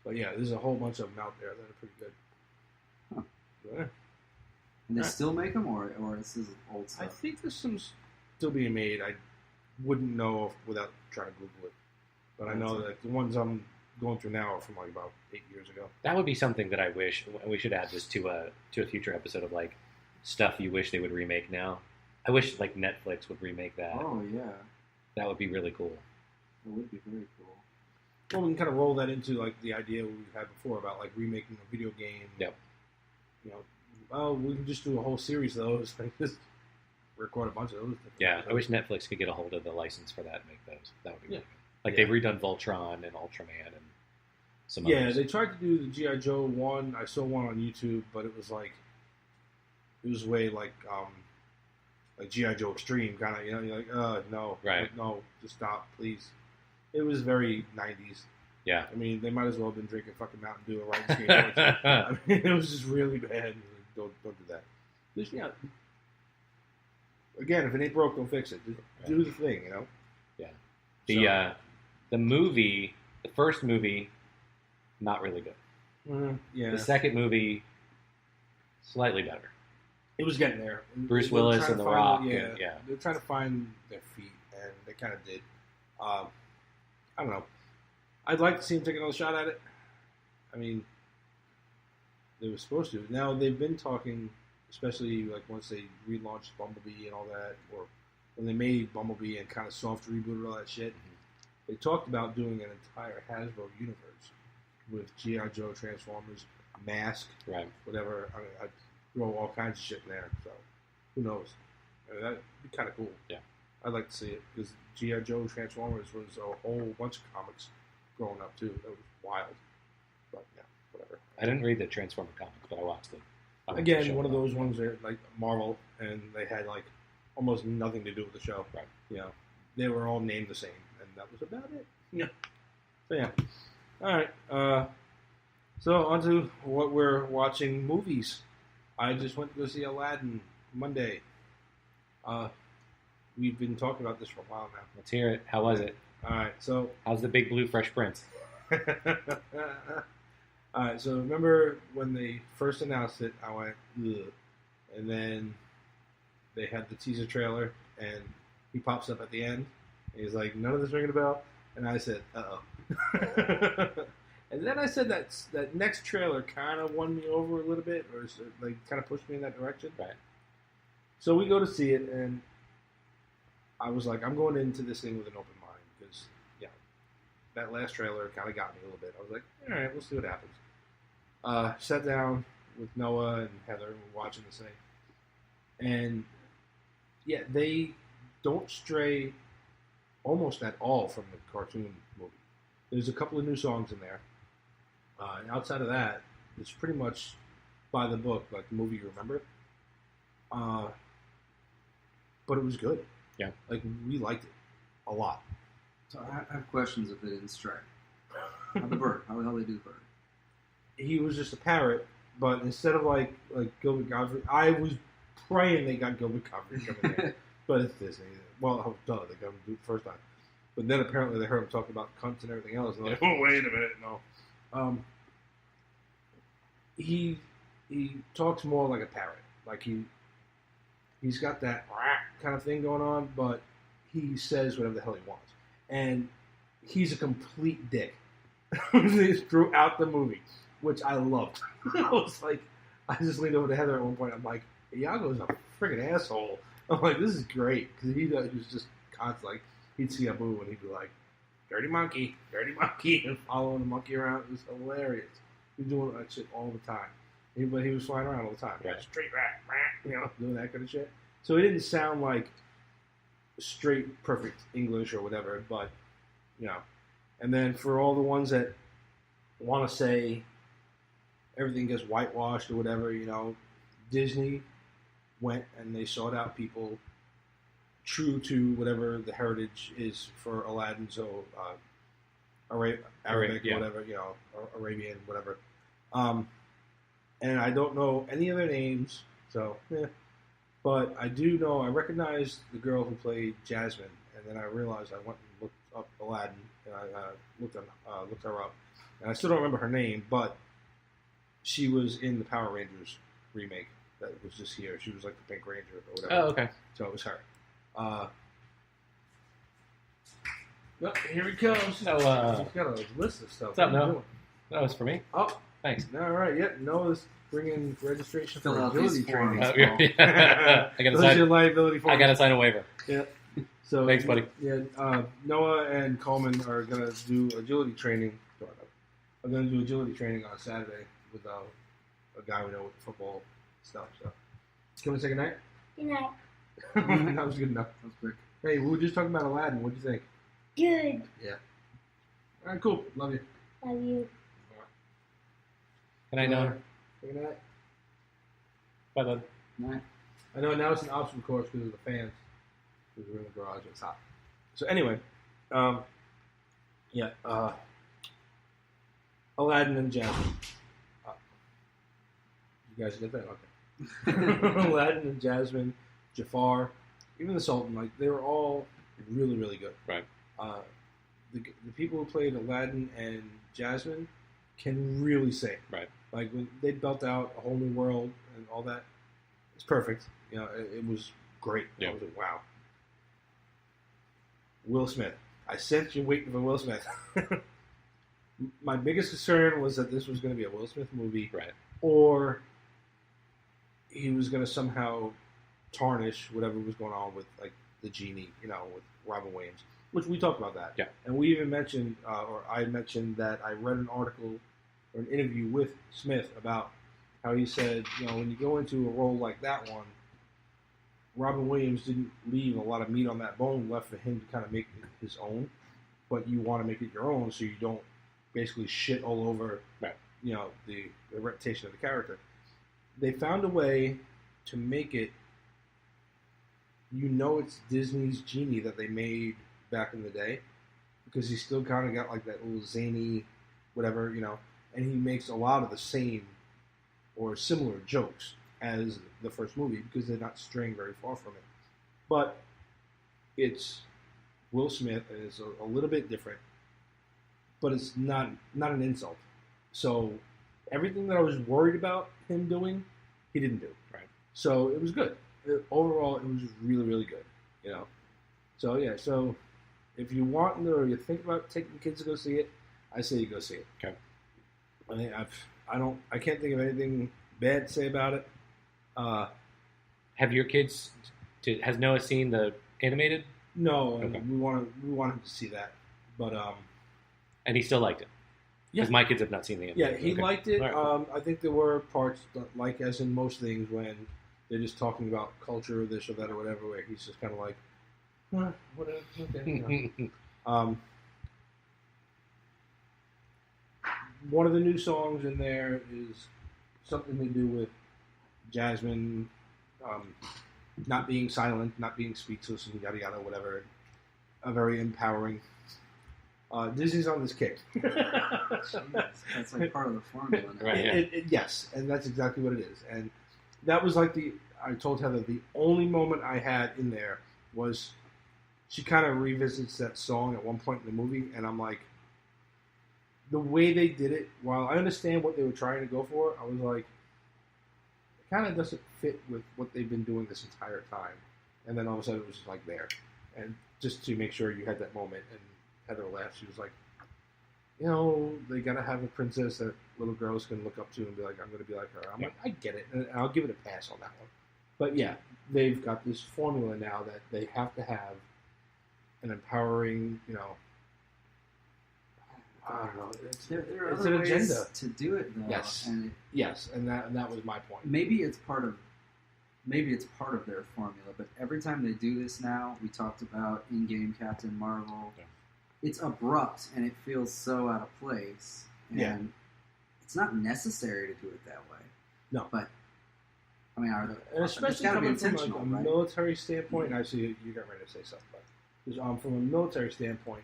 But yeah, there's a whole bunch of them out there that are pretty good. Huh. Yeah. And they still make them, or this is old stuff? I think there's some still being made. I wouldn't know without trying to Google it. But I know that the ones I'm going through now are from like about 8 years ago. That would be something that I wish we should add this to a future episode of like stuff you wish they would remake now. I wish like Netflix would remake that. Oh yeah, that would be really cool. It would be very cool. Well, we can kind of roll that into like the idea we've had before about like remaking a video game. Yep. Well, we can just do a whole series of those. Just record a bunch of those. Yeah, I wish Netflix could get a hold of the license for that and make those. That would be really good. Like they've redone Voltron and Ultraman and some others. They tried to do the G.I. Joe one. I saw one on YouTube, but it was way like G.I. Joe Extreme kind of, you're like, no, right, no, just stop, please. It was very 90s. Yeah. I mean, they might as well have been drinking fucking Mountain Dew and riding skateboards. I mean, it was just really bad. Don't do that. Just, again, if it ain't broke, don't fix it. Just do the thing, Yeah. The movie, the first movie, not really good. Yeah. The second movie, slightly better. It was getting there. Bruce Willis and The Rock. They're trying to find their feet, and they kind of did. I don't know. I'd like to see them take another shot at it. I mean, they were supposed to. Now, they've been talking, especially like once they relaunched Bumblebee and all that, or when they made Bumblebee and kind of soft rebooted all that shit, they talked about doing an entire Hasbro universe with G.I. Joe, Transformers, Mask, right? Whatever. I mean, I'd throw all kinds of shit in there, so who knows? I mean, that'd be kind of cool. Yeah. I'd like to see it, because G.I. Joe Transformers was a whole bunch of comics growing up, too. That was wild. But, yeah, whatever. I didn't read the Transformer comics, but I watched it. Again, one of those ones that, like, Marvel, and they had, like, almost nothing to do with the show. Right. They were all named the same, and that was about it. Yeah. So, yeah. All right. So, on to what we're watching, movies. I just went to go see Aladdin Monday. We've been talking about this for a while now. Let's hear it. How was it? All right, so... How's the Big Blue Fresh Prince? All right, so remember when they first announced it, I went, ugh. And then they had the teaser trailer, and he pops up at the end, and he's like, none of this ringing a bell? And I said, uh-oh. And then I said that next trailer kind of won me over a little bit, or like kind of pushed me in that direction. Right. So we go to see it, and I was like, I'm going into this thing with an open mind, because, that last trailer kind of got me a little bit. I was like, all right, we'll see what happens. Sat down with Noah and Heather, and we're watching this thing. And, they don't stray almost at all from the cartoon movie. There's a couple of new songs in there. And outside of that, it's pretty much by the book, like the movie you remember. But it was good. Yeah. Like, we liked it a lot. So I have questions if they didn't stray. How the bird? How the hell they do the bird? He was just a parrot, but instead of like Gilbert Gottfried, I was praying they got Gilbert Gottfried coming in. But it's Disney. Well, they got him to do it the first time. But then apparently they heard him talking about cunts and everything else, and they're like, oh, wait a minute, no. He talks more like a parrot. Like He's got that kind of thing going on, but he says whatever the hell he wants. And he's a complete dick throughout the movie, which I loved. I was like, I just leaned over to Heather at one point. I'm like, Iago's a friggin' asshole. I'm like, this is great. Because he was just constant, like, he'd see Abu and he'd be like, dirty monkey, and following the monkey around. It was hilarious. He was doing that shit all the time. But he was flying around all the time. Right. Straight rat, doing that kind of shit. So it didn't sound like straight, perfect English or whatever, but, And then for all the ones that want to say everything gets whitewashed or whatever, Disney went and they sought out people true to whatever the heritage is for Aladdin, so Arabic, whatever, Arabian, whatever. And I don't know any of their names, so, But I do know, I recognized the girl who played Jasmine, and then I realized I went and looked up Aladdin, and I looked her up. And I still don't remember her name, but she was in the Power Rangers remake that was just here. She was like the Pink Ranger or whatever. Oh, okay. So it was her. Well, here he comes. So, he's got a list of stuff. What's up, Noah? That was for me. Oh, thanks. All right. Yep. Noah's bringing registration Fill for out agility these training. forms. I gotta Those are your sign. liability forms. I gotta sign a waiver. Yeah. So Thanks, buddy. Yeah. Noah and Coleman are gonna do agility training. I'm gonna do agility training on Saturday with a guy we know with football stuff. So, can we say goodnight? Good night. That was good enough. That was quick. Hey, we were just talking about Aladdin. What'd you think? Good. All right, cool. Love you. Love you. Can I know? Good night. Bye, bud. Night. I know now it's an optional course because of the fans. Because we're in the garage and it's hot. So anyway, Aladdin and Jasmine. You guys get that? Okay. Aladdin and Jasmine, Jafar, even the Sultan, like they were all really, really good. Right. The people who played Aladdin and Jasmine can really sing. Right. Like when they built out a whole new world and all that, it's perfect. It was great. Yeah. I was like, wow. Will Smith. I sent you waiting for Will Smith. My biggest concern was that this was going to be a Will Smith movie, Right. or he was going to somehow tarnish whatever was going on with like the genie, with Robin Williams, which we talked about that. Yeah. And we even mentioned, or I mentioned that I read an article or an interview with Smith about how he said, when you go into a role like that one, Robin Williams didn't leave a lot of meat on that bone left for him to kind of make it his own, but you want to make it your own so you don't basically shit all over, Right. the reputation of the character. They found a way to make it, it's Disney's genie that they made back in the day, because he still kind of got like that little zany, whatever, and he makes a lot of the same or similar jokes as the first movie because they're not straying very far from it. But it's Will Smith, and it's a little bit different, but it's not an insult. So everything that I was worried about him doing, he didn't do. Right. So it was good. Overall, it was really, really good. So yeah. So if you want or you think about taking kids to go see it, I say you go see it. Okay. I can't think of anything bad to say about it. Have your kids? Has Noah seen the animated? No, Okay. we want him to see that, but And he still liked it. Yeah. Because my kids have not seen the animated. yeah, he Okay. liked it. All right. I think there were parts, like as in most things, when they're just talking about culture or this or that or whatever, where he's just kind of like, whatever, okay. One of the new songs in there is something to do with Jasmine not being silent, not being speechless, and yada yada, whatever. Very empowering. Disney's on this kick. Jeez, that's like part of the formula. Now. Right. Yeah. Yes, and that's exactly what it is. And that was like I told Heather, the only moment I had in there was she kind of revisits that song at one point in the movie, and I'm like, the way they did it, while I understand what they were trying to go for, I was like, kind of doesn't fit with what they've been doing this entire time. And then all of a sudden it was just like there. And just to make sure you had that moment, and Heather laughed. She was like, you know, they got to have a princess that little girls can look up to and be like, I'm going to be like her. I'm like, I get it. And I'll give it a pass on that one. But yeah, they've got this formula now that they have to have an empowering, you know, I don't know. There are it's other an ways agenda. to do it, though. Yes. And Yes, and that was my point. maybe it's part of their formula, but every time they do this now, we talked about in-game Captain Marvel. Yeah. It's abrupt and it feels so out of place, and Yeah. it's not necessary to do it that way. No. But I mean, And especially it's gotta be coming from intentional, a right? military standpoint, and I see you got ready to say something, but from a military standpoint,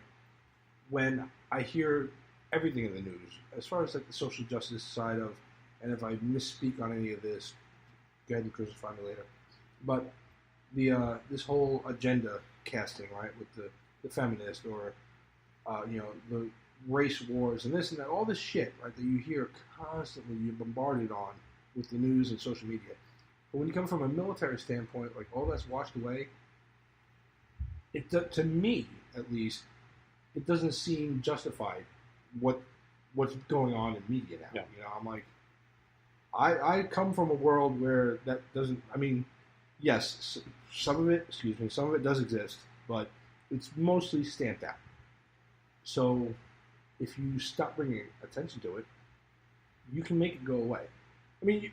when I hear everything in the news, as far as like the social justice side of, and if I misspeak on any of this, go ahead and crucify me later. But the this whole agenda casting, right, with the feminist or you know, the race wars and this and that, all this shit, right, that you hear constantly, you're bombarded on with the news and social media. But when you come from a military standpoint, like all that's washed away, to me at least, it doesn't seem justified what's going on in media now. Yeah. You know, I'm like, I come from a world where that doesn't. I mean, yes, some of it does exist, but it's mostly stamped out. So if you stop bringing attention to it, you can make it go away. I mean,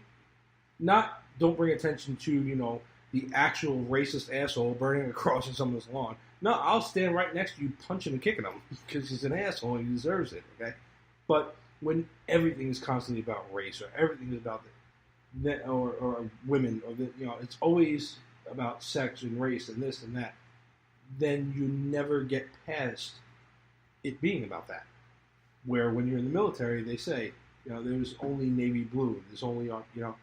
don't bring attention to, you know, the actual racist asshole burning a cross in someone's lawn. No, I'll stand right next to you punching and kicking him because he's an asshole and he deserves it, okay? But when everything is constantly about race or everything is about or women, or you know, it's always about sex and race and this and that, then you never get past it being about that. Where when you're in the military, they say, you know, there's only navy blue, there's only, you know,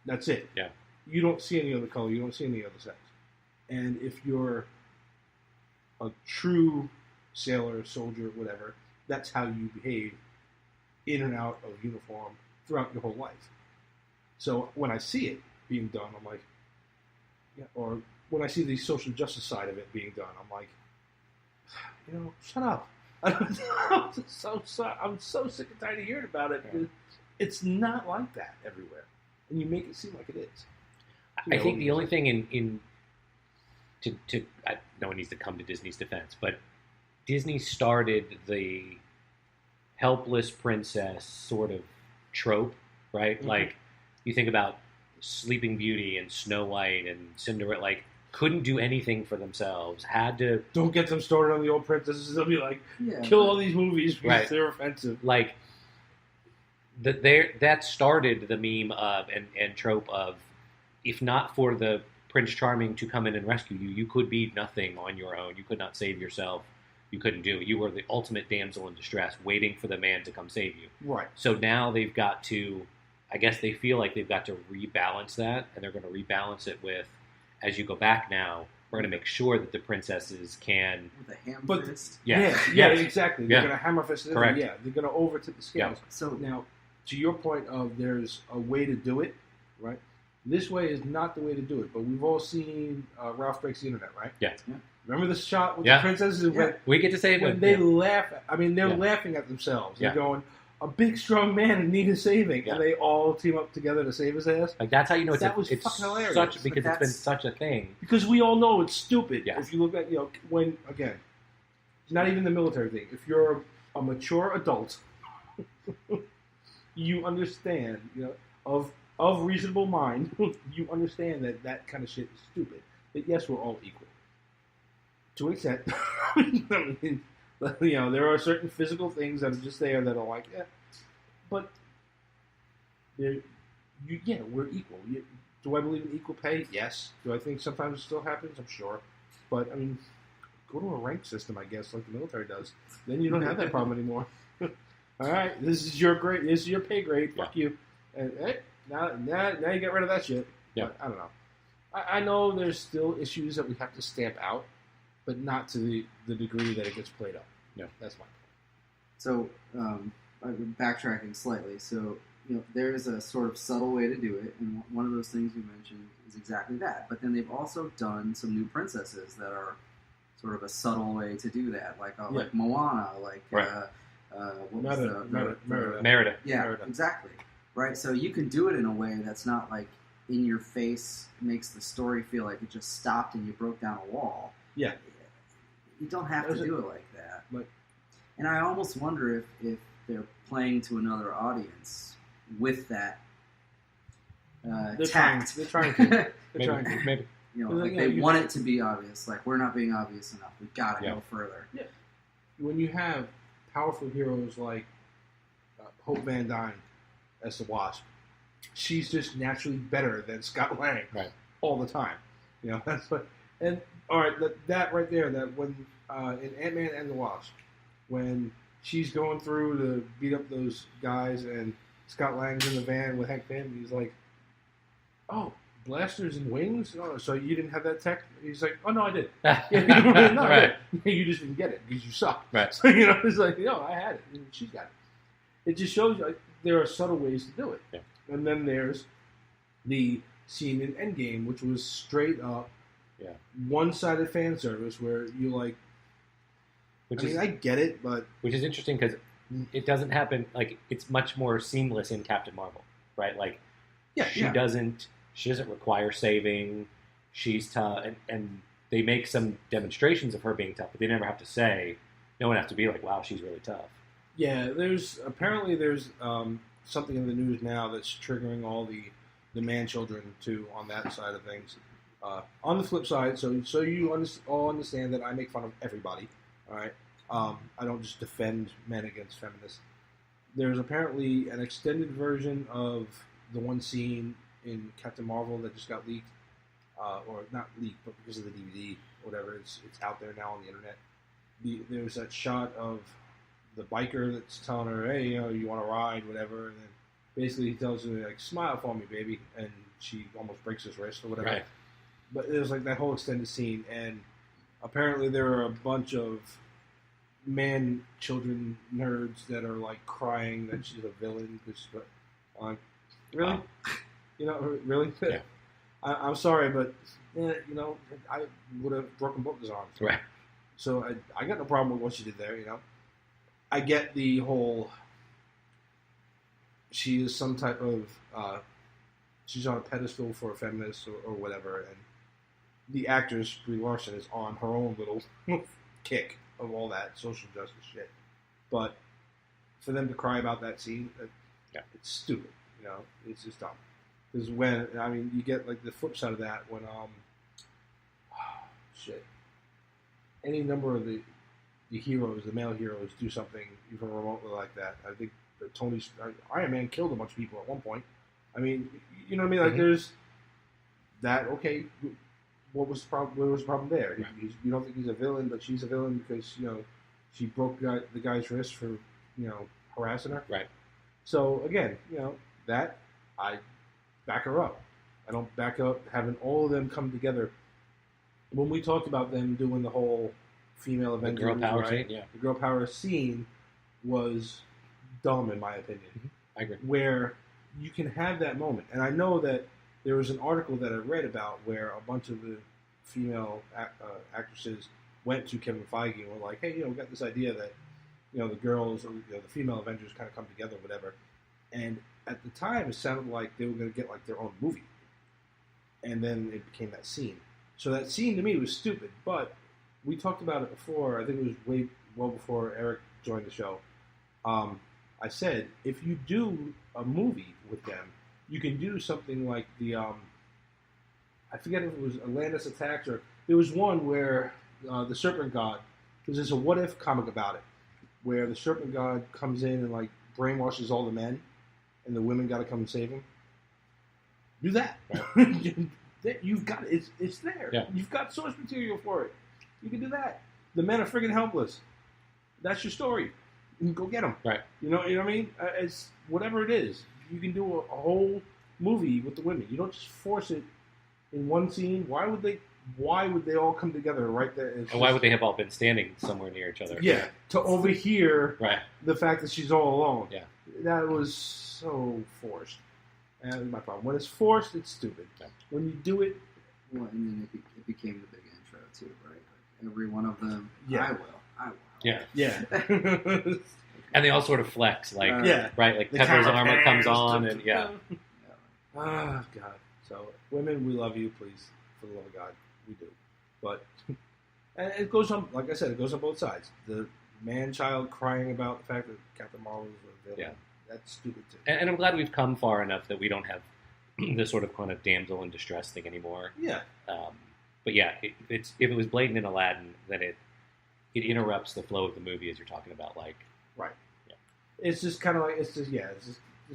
that's it. Yeah. You don't see any other color, you don't see any other sex. And if you're a true sailor, soldier, whatever, that's how you behave in and out of uniform throughout your whole life. So when I see it being done, I'm like, yeah, or when I see the social justice side of it being done, I'm like, you know, shut up. I'm so sick and tired of hearing about it. Yeah. It's not like that everywhere, and you make it seem like it is. I think the only thing no one needs to come to Disney's defense, but Disney started the helpless princess sort of trope, right? Mm-hmm. Like, you think about Sleeping Beauty and Snow White and Cinderella, like, couldn't do anything for themselves, had to... Don't get them started on the old princesses. They'll be like, Yeah, kill all these movies because Right. they're offensive. Like, that started the meme of and trope of, if not for the Prince Charming to come in and rescue you, you could be nothing on your own. You could not save yourself. You couldn't do it. You were the ultimate damsel in distress, waiting for the man to come save you. Right. So now they've got to, I guess they feel like they've got to rebalance that, and they're going to rebalance it with, as you go back now, we're going to make sure that the princesses can... with a ham But- fist. Yeah, Yes. exactly. They're Yeah. going to hammer fist it in. Correct. Yeah, they're going to overtip the scales. So Now, to your point of there's a way to do it, right? This way is not the way to do it. But we've all seen Ralph Breaks the Internet, right? Yeah. Yeah. Remember the shot with Yeah. the princesses? When, We get to say it when with... they laugh, I mean, they're Yeah. laughing at themselves. They're Yeah. going, a big, strong man in need of saving. Yeah. And they all team up together to save his ass. Like, that's how you know That was it's fucking hilarious. such, because But it's been that's- such a thing. Because we all know it's stupid. Yeah. If you look at, you know, when, again, it's not even the military thing. If you're a mature adult, you understand, you know, of reasonable mind, you understand that that kind of shit is stupid. That yes, we're all equal. To an extent. I mean, you know, there are certain physical things that are just there that are like, yeah. But, we're equal. Do I believe in equal pay? Yes. Do I think sometimes it still happens? I'm sure. But, I mean, go to a rank system, I guess, like the military does. Then you don't have that problem anymore. All right, this is your grade. This is your pay grade. Fuck you. And now you get rid of that shit. Yeah. But I don't know. I know there's still issues that we have to stamp out, but not to the degree that it gets played up. Yeah. That's my point. So, backtracking slightly. So, there is a sort of subtle way to do it, and one of those things you mentioned is exactly that. But then they've also done some new princesses that are sort of a subtle way to do that, like Moana, like Right. what was Merida. Yeah, Merida. exactly. Right, so you can do it in a way that's not like in your face, makes the story feel like it just stopped and you broke down a wall. Yeah. You don't have There's to do it like that. Like- And I almost wonder if they're playing to another audience with that tact. They're trying to. They're Maybe. trying to. Maybe. Like they want it to be obvious. Like, we're not being obvious enough. We've got to Yeah. go further. When you have powerful heroes like Hope Van Dyne as the Wasp, she's just naturally better than Scott Lang all the time. That's what. And all right, that right there. That when in Ant-Man and the Wasp, when she's going through to beat up those guys, and Scott Lang's in the van with Hank Pym, he's like, "Oh, blasters and wings? Oh, so you didn't have that tech?" He's like, "Oh no, I did." No, Right. you just didn't get it because you suck. Right. So it's like, I had it. And she's got it. It just shows you there are subtle ways to do it. Yeah. And then there's the scene in Endgame, which was straight up one-sided fan service where you like. I get it, but which is interesting because it doesn't happen like it's much more seamless in Captain Marvel, right? Like, she doesn't require saving. She's tough, and they make some demonstrations of her being tough, but they never have to say. No one has to be like, "Wow, she's really tough." Yeah, there's something in the news now that's triggering all the man children too on that side of things. On the flip side, so you all understand that I make fun of everybody. All right, I don't just defend men against feminists. There's apparently an extended version of the one scene in Captain Marvel that just got leaked, or not leaked, but because of the DVD, whatever. It's out there now on the internet. There's that shot of the biker that's telling her, "Hey, you want to ride, whatever," and then basically he tells her, like, "Smile for me, baby," and she almost breaks his wrist or whatever. Right. But there's like that whole extended scene, and apparently there are a bunch of children nerds that are like crying that she's a villain. Really? Wow. Really? Yeah. I'm sorry, but I would have broken both his arms. Right. So I got no problem with what she did there. I get the whole. She is some type of. She's on a pedestal for a feminist or whatever, and the actress Brie Larson is on her own little kick of all that social justice shit. But for them to cry about that scene, it's stupid. It's just dumb. Because you get like the flip side of that when any number of the heroes, the male heroes, do something even remotely like that. I think Iron Man killed a bunch of people at one point. You know what I mean? Like there's that. Okay, what was the problem there? Right. You don't think he's a villain, but she's a villain because she broke the guy's wrist for harassing her. Right. So again, that I back her up. I don't back up having all of them come together. When we talked about them doing the whole female Avengers, girl power right? scene, yeah. The girl power scene was dumb in my opinion. I agree. Where you can have that moment, and I know that there was an article that I read about where a bunch of the female actresses went to Kevin Feige and were like, "Hey, we got this idea that the girls or the female Avengers kind of come together, whatever." And at the time, it sounded like they were going to get like their own movie, and then it became that scene. So that scene to me was stupid, but we talked about it before. I think it was well before Eric joined the show. I said if you do a movie with them, you can do something like the I forget if it was Atlantis Attacks or there was one where the Serpent God, because there's a what if comic about it, where the Serpent God comes in and like brainwashes all the men, and the women got to come and save him. Do that. Right. You've got it. It's there. Yeah. You've got source material for it. You can do that. The men are friggin' helpless. That's your story. You can go get them. Right. You know what I mean? It's whatever it is. You can do a whole movie with the women. You don't just force it in one scene. Why would they why would they all come together right there? And why would they have all been standing somewhere near each other? Yeah, to overhear Right. the fact that she's all alone. Yeah. That was so forced. And that's my problem. When it's forced, it's stupid. Yeah. When you do it, Well, and then it became the big intro too, right? Like every one of them. Yeah. I will. Yeah. yeah. And they all sort of flex, like Yeah. right, like The Pepper's camera armor comes pans, on, and yeah. Ah, God. So, women, we love you, please. For the love of God, we do. But, and it goes on, like I said, it goes on both sides. The man-child crying about the fact that Captain Marvel is a villain. Yeah. That's stupid, too. And I'm glad we've come far enough that we don't have this sort of kind of damsel in distress thing anymore. Yeah. But yeah, if it was blatant in Aladdin, then it interrupts the flow of the movie, as you're talking about. Like, Right. Yeah. It's just kind of like, it's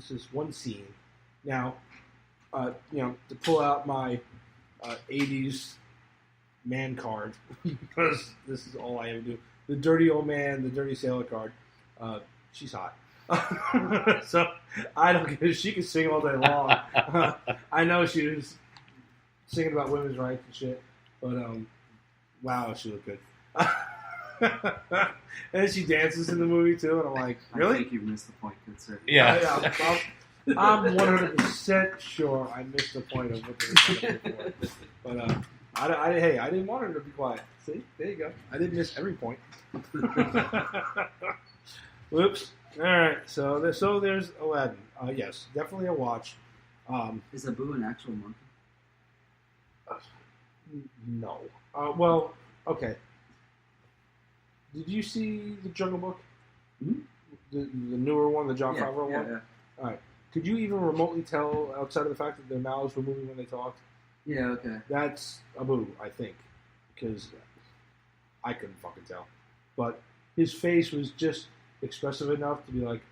just one scene. Now, to pull out my 80s man card, because this is all I ever do. The dirty old man, the dirty sailor card. She's hot. So I don't care. She can sing all day long. I know she was singing about women's rights and shit, but wow, she looked good. And then she dances in the movie too, and I'm like, I really? think you've missed the point, good sir. yeah. I'm 100% sure I missed the point of what they were trying to do for. But I didn't want her to be quiet. See, there you go. I didn't miss every point. Whoops. All right. So there's Aladdin. Yes, definitely a watch. Is Abu an actual monkey? No. Well, okay. Did you see the Jungle Book? Mm-hmm. The newer one, the John Favreau one? Yeah. All right. Could you even remotely tell, outside of the fact that their mouths were moving when they talked? Yeah, okay. That's Abu, I think, because I couldn't fucking tell. But his face was just expressive enough to be like,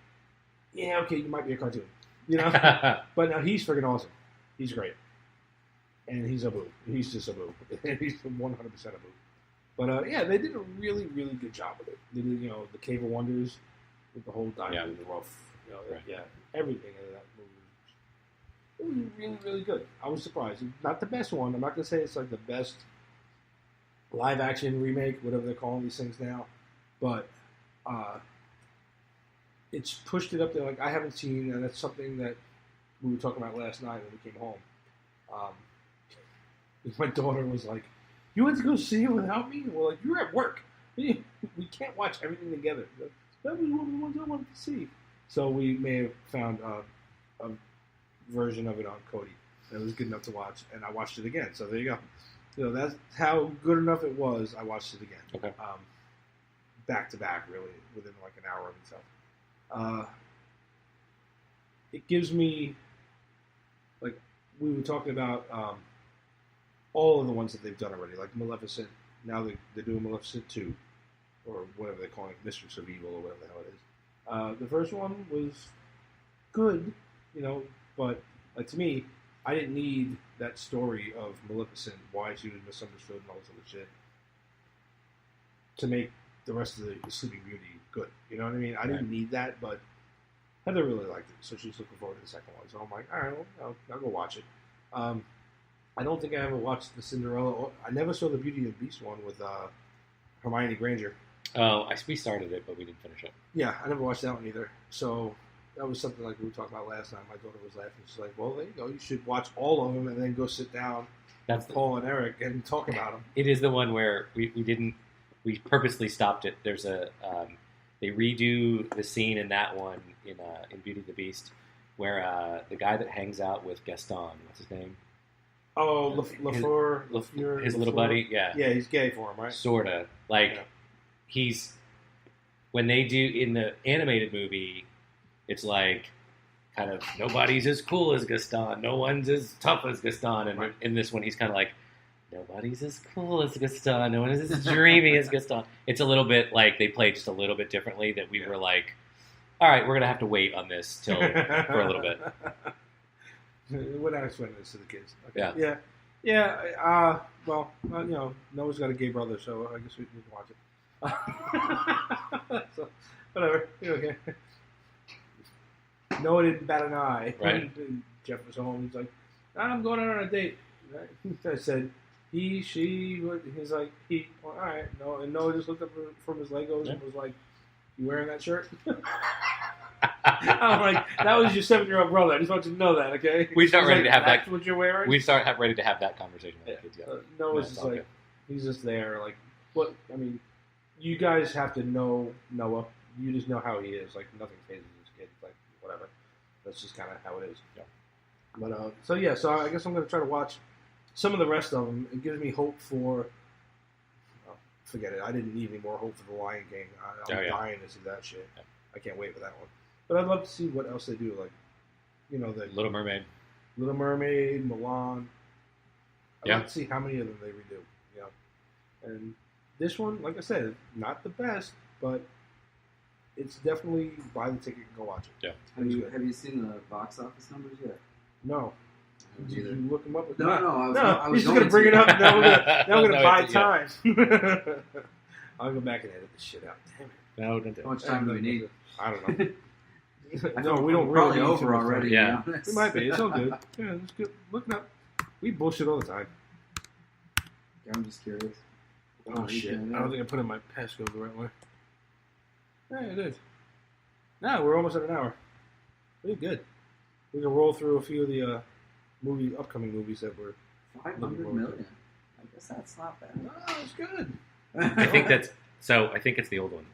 yeah, okay, you might be a cartoon, you know? But no, he's freaking awesome. He's great. And he's Abu. He's just Abu. He's 100% Abu. But yeah, they did a really, really good job with it. They did, the Cave of Wonders with the whole diamond, the rough, Right. yeah, everything in that movie. It was really, really good. I was surprised. Not the best one. I'm not going to say it's like the best live action remake, whatever they're calling these things now. But it's pushed it up there like I haven't seen, and that's something that we were talking about last night when we came home. My daughter was like, "You went to go see it without me?" Well, like, you're at work. We can't watch everything together. That was one of the ones I wanted to see. So we may have found a version of it on Cody. It was good enough to watch, and I watched it again. So there you go. That's how good enough it was. I watched it again. Okay. Back to back, really, within like an hour of itself. It gives me, like we were talking about, all of the ones that they've done already, like Maleficent. Now they're doing Maleficent 2, or whatever they're calling it, Mistress of Evil, or whatever the hell it is. The first one was good, but to me, I didn't need that story of Maleficent, why she was misunderstood and all this other shit, to make the rest of the Sleeping Beauty good. You know what I mean? I didn't need that, but Heather really liked it, so she's looking forward to the second one. So I'm like, all right, well, I'll go watch it. I don't think I ever watched the Cinderella. I never saw the Beauty and the Beast one with Hermione Granger. Oh, we started it, but we didn't finish it. Yeah, I never watched that one either. So that was something like we were talking about last night. My daughter was laughing. She's like, well, there you go. You should watch all of them and then go sit down with Paul and Eric and talk about them. It is the one where we purposely stopped it. There's they redo the scene in that one in Beauty and the Beast where the guy that hangs out with Gaston, what's his name? Oh, Lafleur, his little buddy, yeah. Yeah, he's gay for him, right? Sorta. He's, when they do, in the animated movie, it's like, kind of, nobody's as cool as Gaston, no one's as tough as Gaston, and in this one, he's kind of like, nobody's as cool as Gaston, no one is as dreamy as Gaston. It's a little bit like, they play just a little bit differently, that we were like, all right, we're going to have to wait on this for a little bit. We're not explaining this to the kids. Okay. Yeah. Well, Noah's got a gay brother, so I guess we can watch it. So, whatever. Okay. Noah didn't bat an eye. Right. Jeff was home. He's like, I'm going out on a date. Right? I said, he, she, what- he's like, well, all right, no, and Noah just looked up from his Legos and was like, "You wearing that shirt?" I'm like, "That was your 7-year-old brother. I just want you to know that, okay?" We start He's ready like, to have that. "That's what you're wearing." We start ready to have that conversation with the kids. Yeah. Noah's it's just all like, good. he's just there, like, what? I mean, you guys have to know Noah. You just know how he is. Like, nothing phases this kid. Like, whatever. That's just kind of how it is. Yeah. But so I guess I'm going to try to watch some of the rest of them. It gives me hope for. Oh, forget it. I didn't need any more hope for the Lion King. I'm dying to see that shit. Yeah. I can't wait for that one. But I'd love to see what else they do. Like, the Little Mermaid. Little Mermaid, Milan. I'd Yeah. like to see how many of them they redo. And this one, like I said, not the best, but it's definitely buy the ticket and go watch it. Yeah. Have you seen the box office numbers yet? No. Did Either. you look them up? No, I was he's just going gonna bring it up. Now we're gonna No, buy yeah. time. I'll go back and edit this shit out. Damn it. No, don't do How it. much time do we need? I don't know. I No, think we don't we're really probably need too over much time. already. Yeah. to be honest. It might be. It's all good. Yeah, it's good. Looking up. We bullshit all the time. I'm just curious. Oh shit! I don't think I put in my passcode the right way. Yeah, it is. No, we're almost at an hour. Pretty good. We can roll through a few of the upcoming movies that were. 500 million. I guess that's not bad. No, it's good. I think it's the old one.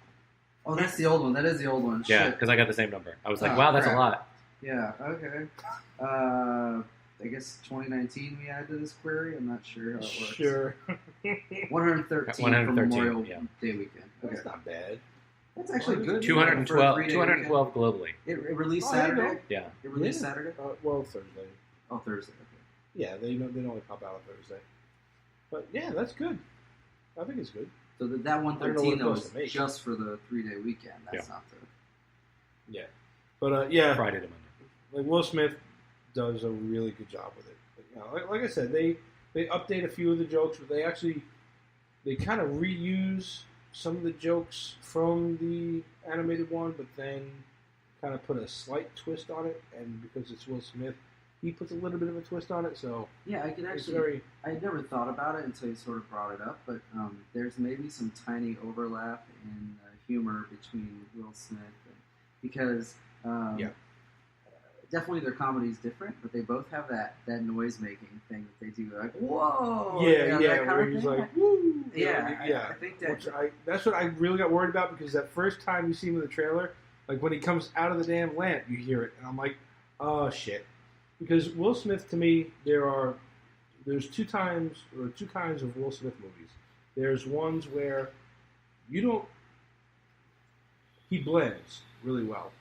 Oh, that's the old one. That is the old one. Yeah, Shit. because I got the same number. I was like, Oh, wow, that's crap. a lot. Yeah. Okay. I guess 2019 we add to this query. I'm not sure how it works. Sure. 113 for 113, Memorial yeah. Day weekend. Okay. That's not bad. That's actually good. 212, for a 3-day 212 globally. weekend. It released Oh, there you Saturday. go. Yeah. It released Yeah. Saturday. Well, Thursday. Oh, Thursday. Okay. Yeah, they only pop out on Thursday. But yeah, that's good. I think it's good. So that I don't know 113 what it though costs is to make. just for the 3-day weekend. That's not the. Yeah. But yeah, Friday to Monday. like Will Smith does a really good job with it. Like I said, they update a few of the jokes, but they kind of reuse some of the jokes from the animated one, but then kind of put a slight twist on it. And because it's Will Smith, he puts a little bit of a twist on it. So Yeah, I could it's actually. very I had never thought about it until you sort of brought it up, but there's maybe some tiny overlap in humor between Will Smith because Yeah. definitely their comedy is different, but they both have that noise making thing that they do, like whoa, yeah, that kind where of he's thing. like, woo, I think that that's what I really got worried about because that first time you see him in the trailer, like when he comes out of the damn lamp, you hear it, and I'm like, oh shit, because Will Smith to me, there's two kinds of Will Smith movies. There's ones where he blends really well.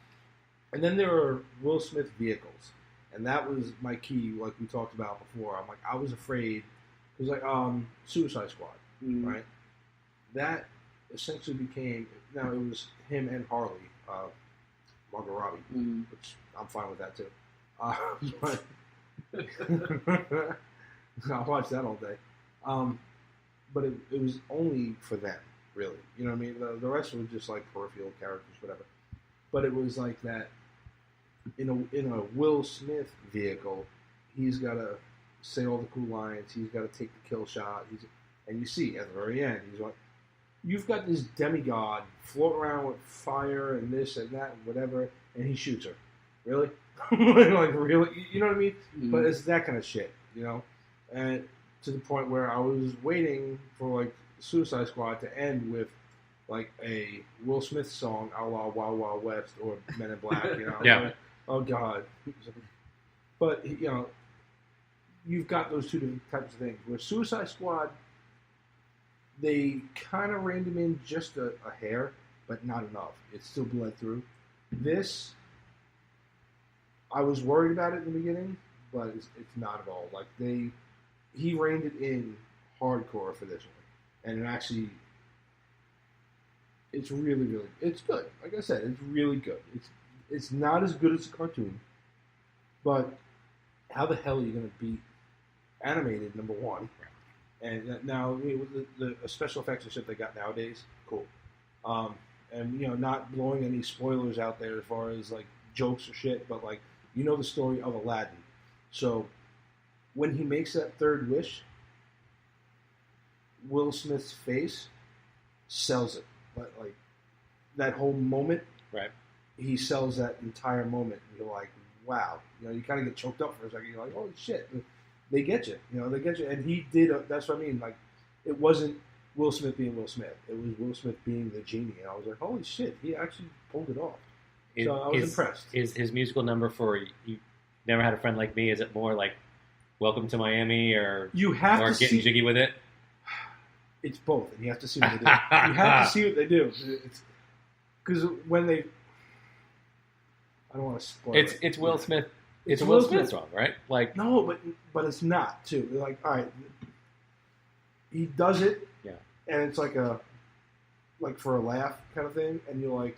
And then there are Will Smith vehicles. And that was my key, like we talked about before. I'm like, I was afraid. It was like Suicide Squad, right? That essentially became, now it was him and Harley, Margot Robbie, which I'm fine with that too. But I'll watch that all day. But it was only for them, really. You know what I mean? The rest were just like peripheral characters, whatever. But it was like that. In a Will Smith vehicle, he's got to say all the cool lines. He's got to take the kill shot. And you see at the very end, he's like, you've got this demigod floating around with fire and this and that and whatever, and he shoots her. Really? Like really? You know what I mean? But it's that kind of shit, you know. And to the point where I was waiting for like Suicide Squad to end with like a Will Smith song, a la Wild Wild West or Men in Black, you know. Yeah. Like, oh God. But you know, you've got those two different types of things. Where Suicide Squad, they kind of reined him in just a hair, but not enough. It still bled through. This, I was worried about it in the beginning, but it's not at all. Like he reined it in hardcore for this one, and it actually, it's really, really, it's good. Like I said, it's really good. It's not as good as a cartoon, but how the hell are you going to beat animated, number one? And now with the special effects and shit they got nowadays, cool. And you know, not blowing any spoilers out there as far as like jokes or shit, but like you know the story of Aladdin. So when he makes that third wish, Will Smith's face sells it. Like that whole moment, Right. he sells that entire moment. And you're like, wow. You kind of get choked up for a second. You're like, holy shit. They get you. They get you. And he did. That's what I mean. Like, it wasn't Will Smith being Will Smith. It was Will Smith being the genie. And I was like, holy shit. He actually pulled it off. So I was impressed. Is his musical number for You Never Had a Friend Like Me, is it more like Welcome to Miami or You have or to Getting see, Jiggy with It? It's both, and you have to see what they do. You have to see what they do. Because when they, I don't want to spoil it. It's Will Smith. It's Will Will Smith Smith. song, right? Like No, but it's not too. They're like, all right, he does it, Yeah. and it's like for a laugh kind of thing, and you're like,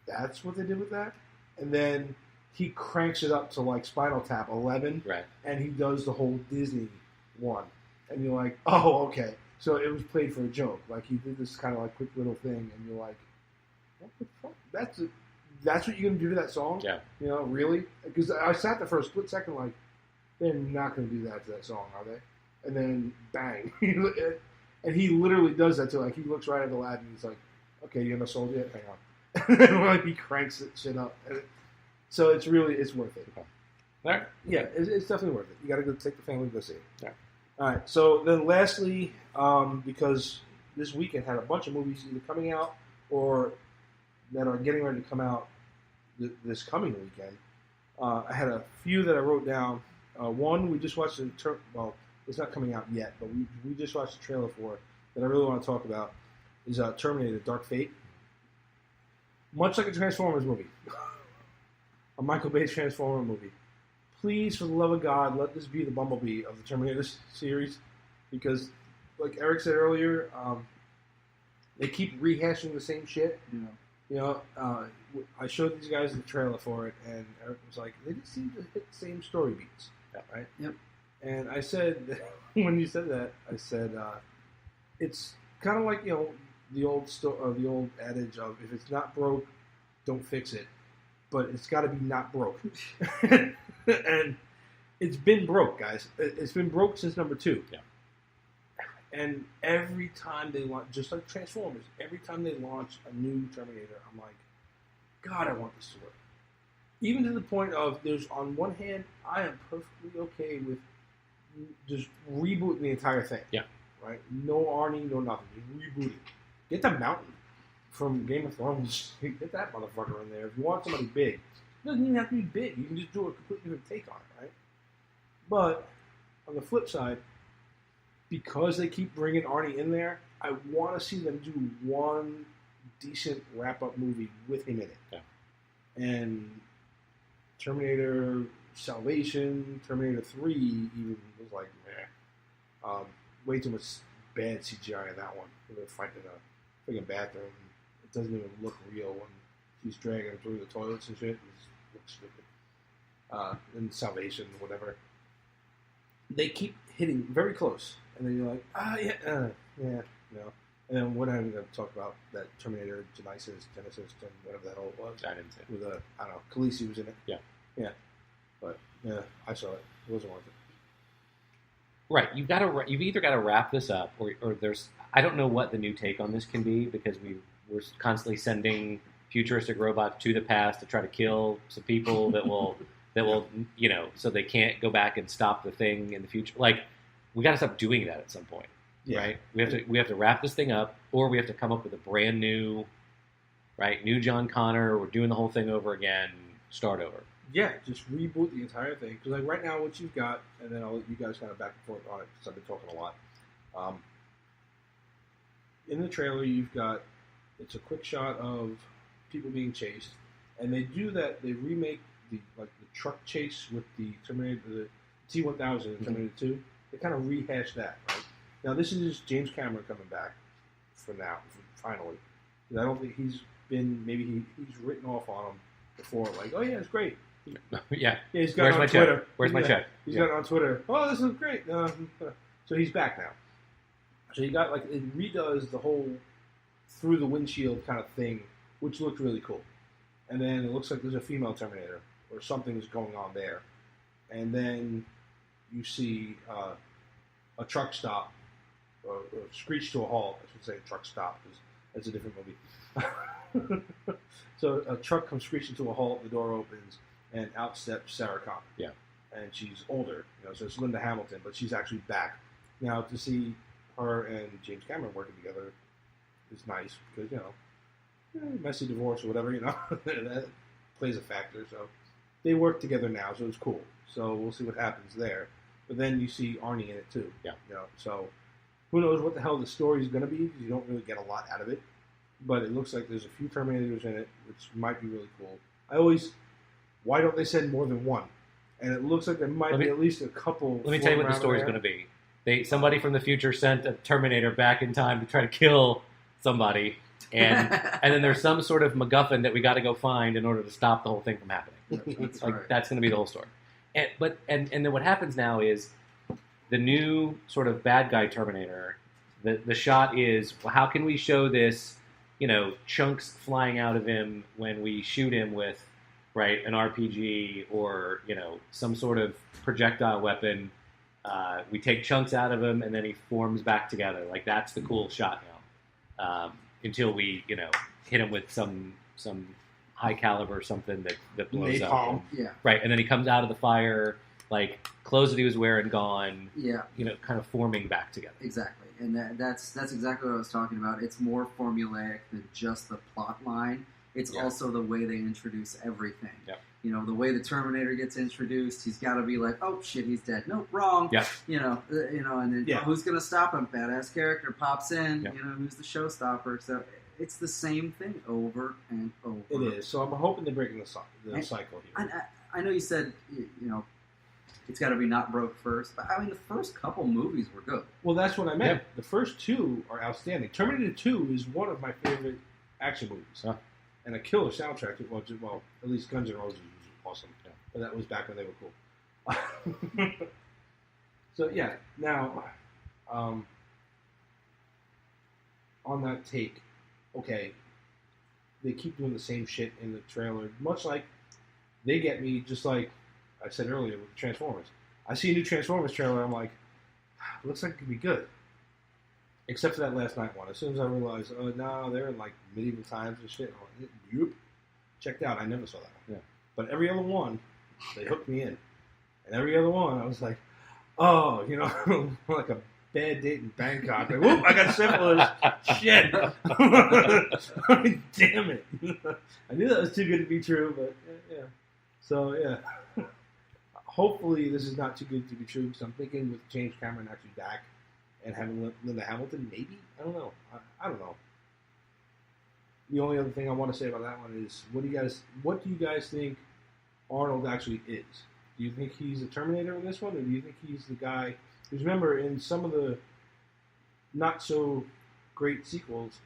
that's what they did with that, and then he cranks it up to like Spinal Tap 11, right. and he does the whole Disney one, and you're like, oh, okay. So it was played for a joke. Like he did this kind of like quick little thing, and you're like, what the fuck? That's what you're gonna do to that song? Yeah. Really? Because I sat there for a split second, like, they're not gonna do that to that song, are they? And then bang, and he literally does that too. Like he looks right at Aladdin, and he's like, okay, you gonna sold yet? Hang on. And like he cranks that shit up. So it's worth it. All right. Yeah, it's definitely worth it. You got to go take the family to go see it. Yeah. All right. So then, lastly, because this weekend had a bunch of movies either coming out or that are getting ready to come out this coming weekend. I had a few that I wrote down. One we just watched. Well, it's not coming out yet, but we just watched the trailer for it that I really want to talk about. Is Terminator: Dark Fate. Much like a Transformers movie, a Michael Bay Transformer movie. Please, for the love of God, let this be the Bumblebee of the Terminator series, because, like Eric said earlier, they keep rehashing the same shit. Yeah. I showed these guys the trailer for it, and Eric was like, they just seem to hit the same story beats, right? Yep. And I said, when you said that, I said, it's kind of like the old adage of if it's not broke, don't fix it. But it's got to be not broke. And it's been broke, guys. It's been broke since number 2. Yeah. And every time they launch, just like Transformers, every time they launch a new Terminator, I'm like, God, I want this to work. Even to the point of, on one hand, I am perfectly okay with just rebooting the entire thing. Yeah. Right? No Arnie, no nothing. Just reboot it. Get the Mountain from Game of Thrones. Get that motherfucker in there. If you want somebody big, it doesn't even have to be big. You can just do a completely different take on it, right? But on the flip side, because they keep bringing Arnie in there, I want to see them do one decent wrap-up movie with him in it. Yeah. And Terminator Salvation, Terminator 3 even was like, meh. Way too much bad CGI in that one. They're fighting in a freaking bathroom. It doesn't even look real when he's dragging him through the toilets and shit. It looks stupid. And Salvation, whatever. They keep hitting very close. And then you're like, And then what I'm going to talk about, that Terminator Genesis, whatever that all was. I didn't see it. With I don't know, Khaleesi was in it. Yeah. Yeah. But, yeah, I saw it. It wasn't worth it. Right, you've either got to wrap this up, or there's, I don't know what the new take on this can be, because we're constantly sending futuristic robots to the past to try to kill some people that will so they can't go back and stop the thing in the future. Like, we got to stop doing that at some point, right? We have to wrap this thing up, or we have to come up with a brand new, new John Connor. We're doing the whole thing over again, start over. Yeah, just reboot the entire thing. Because like right now, what you've got, and then I'll let you guys kind of back and forth on it because I've been talking a lot. In the trailer, you've got, it's a quick shot of people being chased, and they do that. They remake the truck chase with the Terminator, the T-1000 in Terminator 2. They kind of rehash that, right? Now this is James Cameron coming back finally. I don't think he's written off on him before, like, oh yeah, it's great. Yeah. He's got it on Twitter. Check? Where's my check? He's got it on Twitter. Oh, this is great. So he's back now. So you got, like, it redoes the whole through the windshield kind of thing, which looked really cool. And then it looks like there's a female Terminator, or something's going on there. And then you see a truck stop, screeched to a halt. I should say truck stopped because that's a different movie. So a truck comes screeching to a halt. The door opens, and out steps Sarah Connor. Yeah. And she's older, so it's Linda Hamilton, but she's actually back. Now, to see her and James Cameron working together is nice because, messy divorce or whatever, that plays a factor. So they work together now, so it's cool. So we'll see what happens there. But then you see Arnie in it too. Yeah. So who knows what the hell the story is going to be because you don't really get a lot out of it. But it looks like there's a few Terminators in it, which might be really cool. Why don't they send more than one? And it looks like there might be at least a couple. Let me tell you what the story's going to be. Somebody from the future sent a Terminator back in time to try to kill somebody, and then there's some sort of MacGuffin that we got to go find in order to stop the whole thing from happening. That's going to be the whole story. And then what happens now is the new sort of bad guy Terminator. The shot is, well, how can we show this? Chunks flying out of him when we shoot him with. Right, an RPG or some sort of projectile weapon. We take chunks out of him, and then he forms back together. Like that's the cool shot now. Until we hit him with some high caliber something that blows napalm. up. Yeah. Right, and then he comes out of the fire, like clothes that he was wearing gone. Yeah. Kind of forming back together. Exactly, and that's exactly what I was talking about. It's more formulaic than just the plot line. It's also the way they introduce everything. Yep. The way the Terminator gets introduced, he's got to be like, oh shit, he's dead. Nope, wrong. Yep. And then who's gonna stop him? Badass character pops in. Yep. Who's the showstopper? So it's the same thing over and over. It is. So I'm hoping they're breaking the cycle here. I know you said it's got to be not broke first, but I mean the first couple movies were good. Well, that's what I meant. Yeah. The first two are outstanding. Terminator 2 is one of my favorite action movies. Huh. And a killer soundtrack. Well, at least Guns N' Roses was awesome. Yeah. But that was back when they were cool. So, yeah. Now, on that take, okay, they keep doing the same shit in the trailer. Much like they get me, just like I said earlier with Transformers. I see a new Transformers trailer, I'm like, looks like it could be good. Except for that last night one. As soon as I realized, no, they're in like medieval times and shit. I'm like, yep. Checked out. I never saw that one. Yeah. But every other one, they hooked me in. And every other one, I was like, oh, like a bad date in Bangkok. Like, whoop, I got syphilis. Shit. Damn it. I knew that was too good to be true, but yeah. So, yeah. Hopefully this is not too good to be true because I'm thinking with James Cameron actually back, and having Linda Hamilton, maybe? I don't know. I don't know. The only other thing I want to say about that one is, what do you guys think Arnold actually is? Do you think he's a Terminator in this one, or do you think he's the guy? Because remember, in some of the not so great sequels,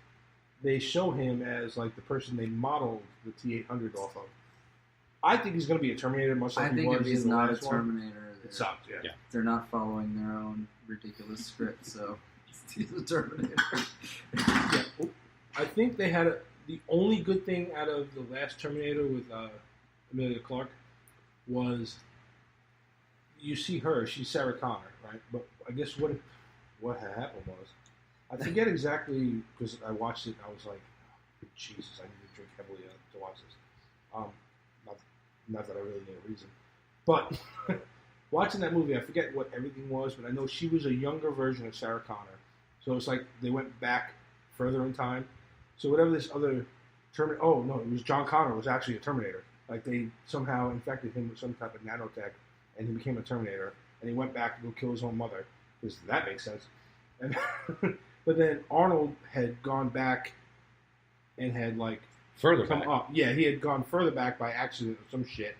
they show him as like the person they modeled the T-800 off of. I think he's going to be a Terminator, much like he was in the last one. I think if he's not a Terminator, it sucked. Yeah. They're not following their own ridiculous script, so he's a Terminator. Yeah. I think they had the only good thing out of the last Terminator with Emilia Clarke was you see her, she's Sarah Connor, right? But I guess what had happened was, I forget exactly because I watched it and I was like, oh, Jesus, I need to drink heavily to watch this. Not that I really need a reason, but watching that movie, I forget what everything was, but I know she was a younger version of Sarah Connor. So it's like they went back further in time. So whatever this other Terminator, oh no, it was John Connor was actually a Terminator. Like they somehow infected him with some type of nanotech, and he became a Terminator. And he went back to go kill his own mother, because that makes sense. And but then Arnold had gone back and had like further come back. up. Yeah, he had gone further back by accident or some shit.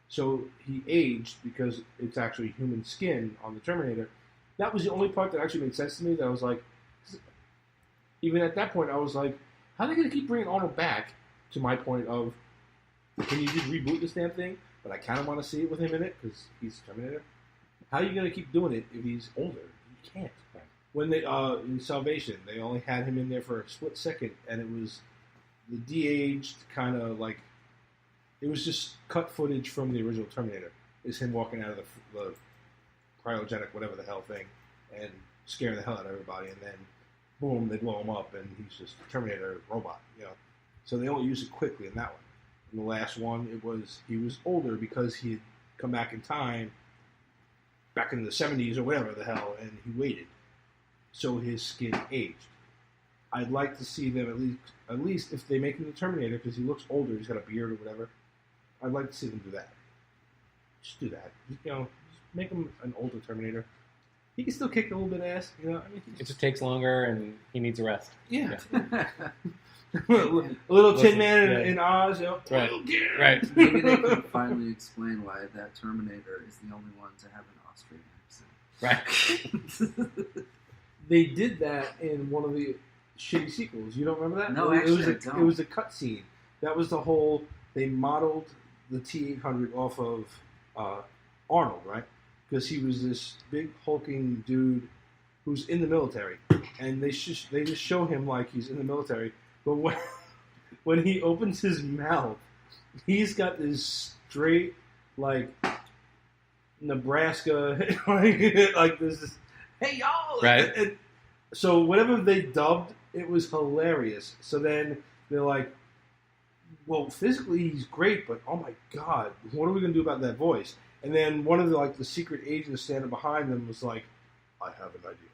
So he aged because it's actually human skin on the Terminator. That was the only part that actually made sense to me. That I was like, even at that point, I was like, how are they going to keep bringing Arnold back? To my point of, can you just reboot this damn thing? But I kind of want to see it with him in it because he's Terminator. How are you going to keep doing it if he's older? You can't. When they in Salvation, they only had him in there for a split second, and it was the de-aged kind of like, it was just cut footage from the original Terminator. Is him walking out of the cryogenic whatever the hell thing, and scare the hell out of everybody, and then boom, they blow him up, and he's just a Terminator robot, So they only use it quickly in that one. In the last one, he was older because he had come back in time, back in the 70s or whatever the hell, and he waited, so his skin aged. I'd like to see them at least if they make him the Terminator, because he looks older, he's got a beard or whatever. I'd like to see them do that. Just do that. Just make him an older Terminator. He can still kick a little bit of ass. It just takes longer, and he needs a rest. Yeah. A little Tin Man in Oz. Right. Right. Maybe they can finally explain why that Terminator is the only one to have an Austrian accent. Right. They did that in one of the shitty sequels. You don't remember that? No, it was actually, I don't. It was a cutscene. That was the whole. They modeled the T-800 off of Arnold, right? Because he was this big hulking dude who's in the military, and they just show him like he's in the military, but when he opens his mouth, he's got this straight like Nebraska like this hey y'all, right? And so whatever they dubbed, it was hilarious. So then they're like, well, physically he's great, but oh my god, what are we gonna do about that voice? And then one of the secret agents standing behind them was like, I have an idea.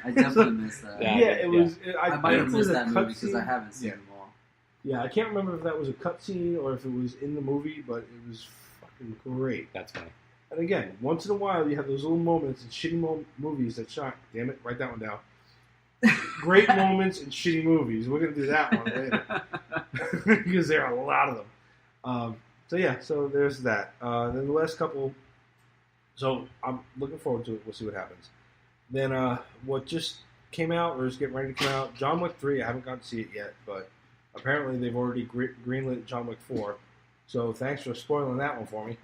I definitely missed that. Yeah, it was. I might have missed that movie because scene. I haven't seen them all. Yeah, I can't remember if that was a cutscene or if it was in the movie, but it was fucking great. That's funny. And again, once in a while, you have those little moments in shitty movies that shine. Damn it, write that one down. Great moments in shitty movies. We're going to do that one later. Because there are a lot of them. So there's that. Then the last couple. So I'm looking forward to it. We'll see what happens. Then what just came out, or is getting ready to come out, John Wick 3. I haven't gotten to see it yet, but apparently they've already greenlit John Wick 4. So thanks for spoiling that one for me.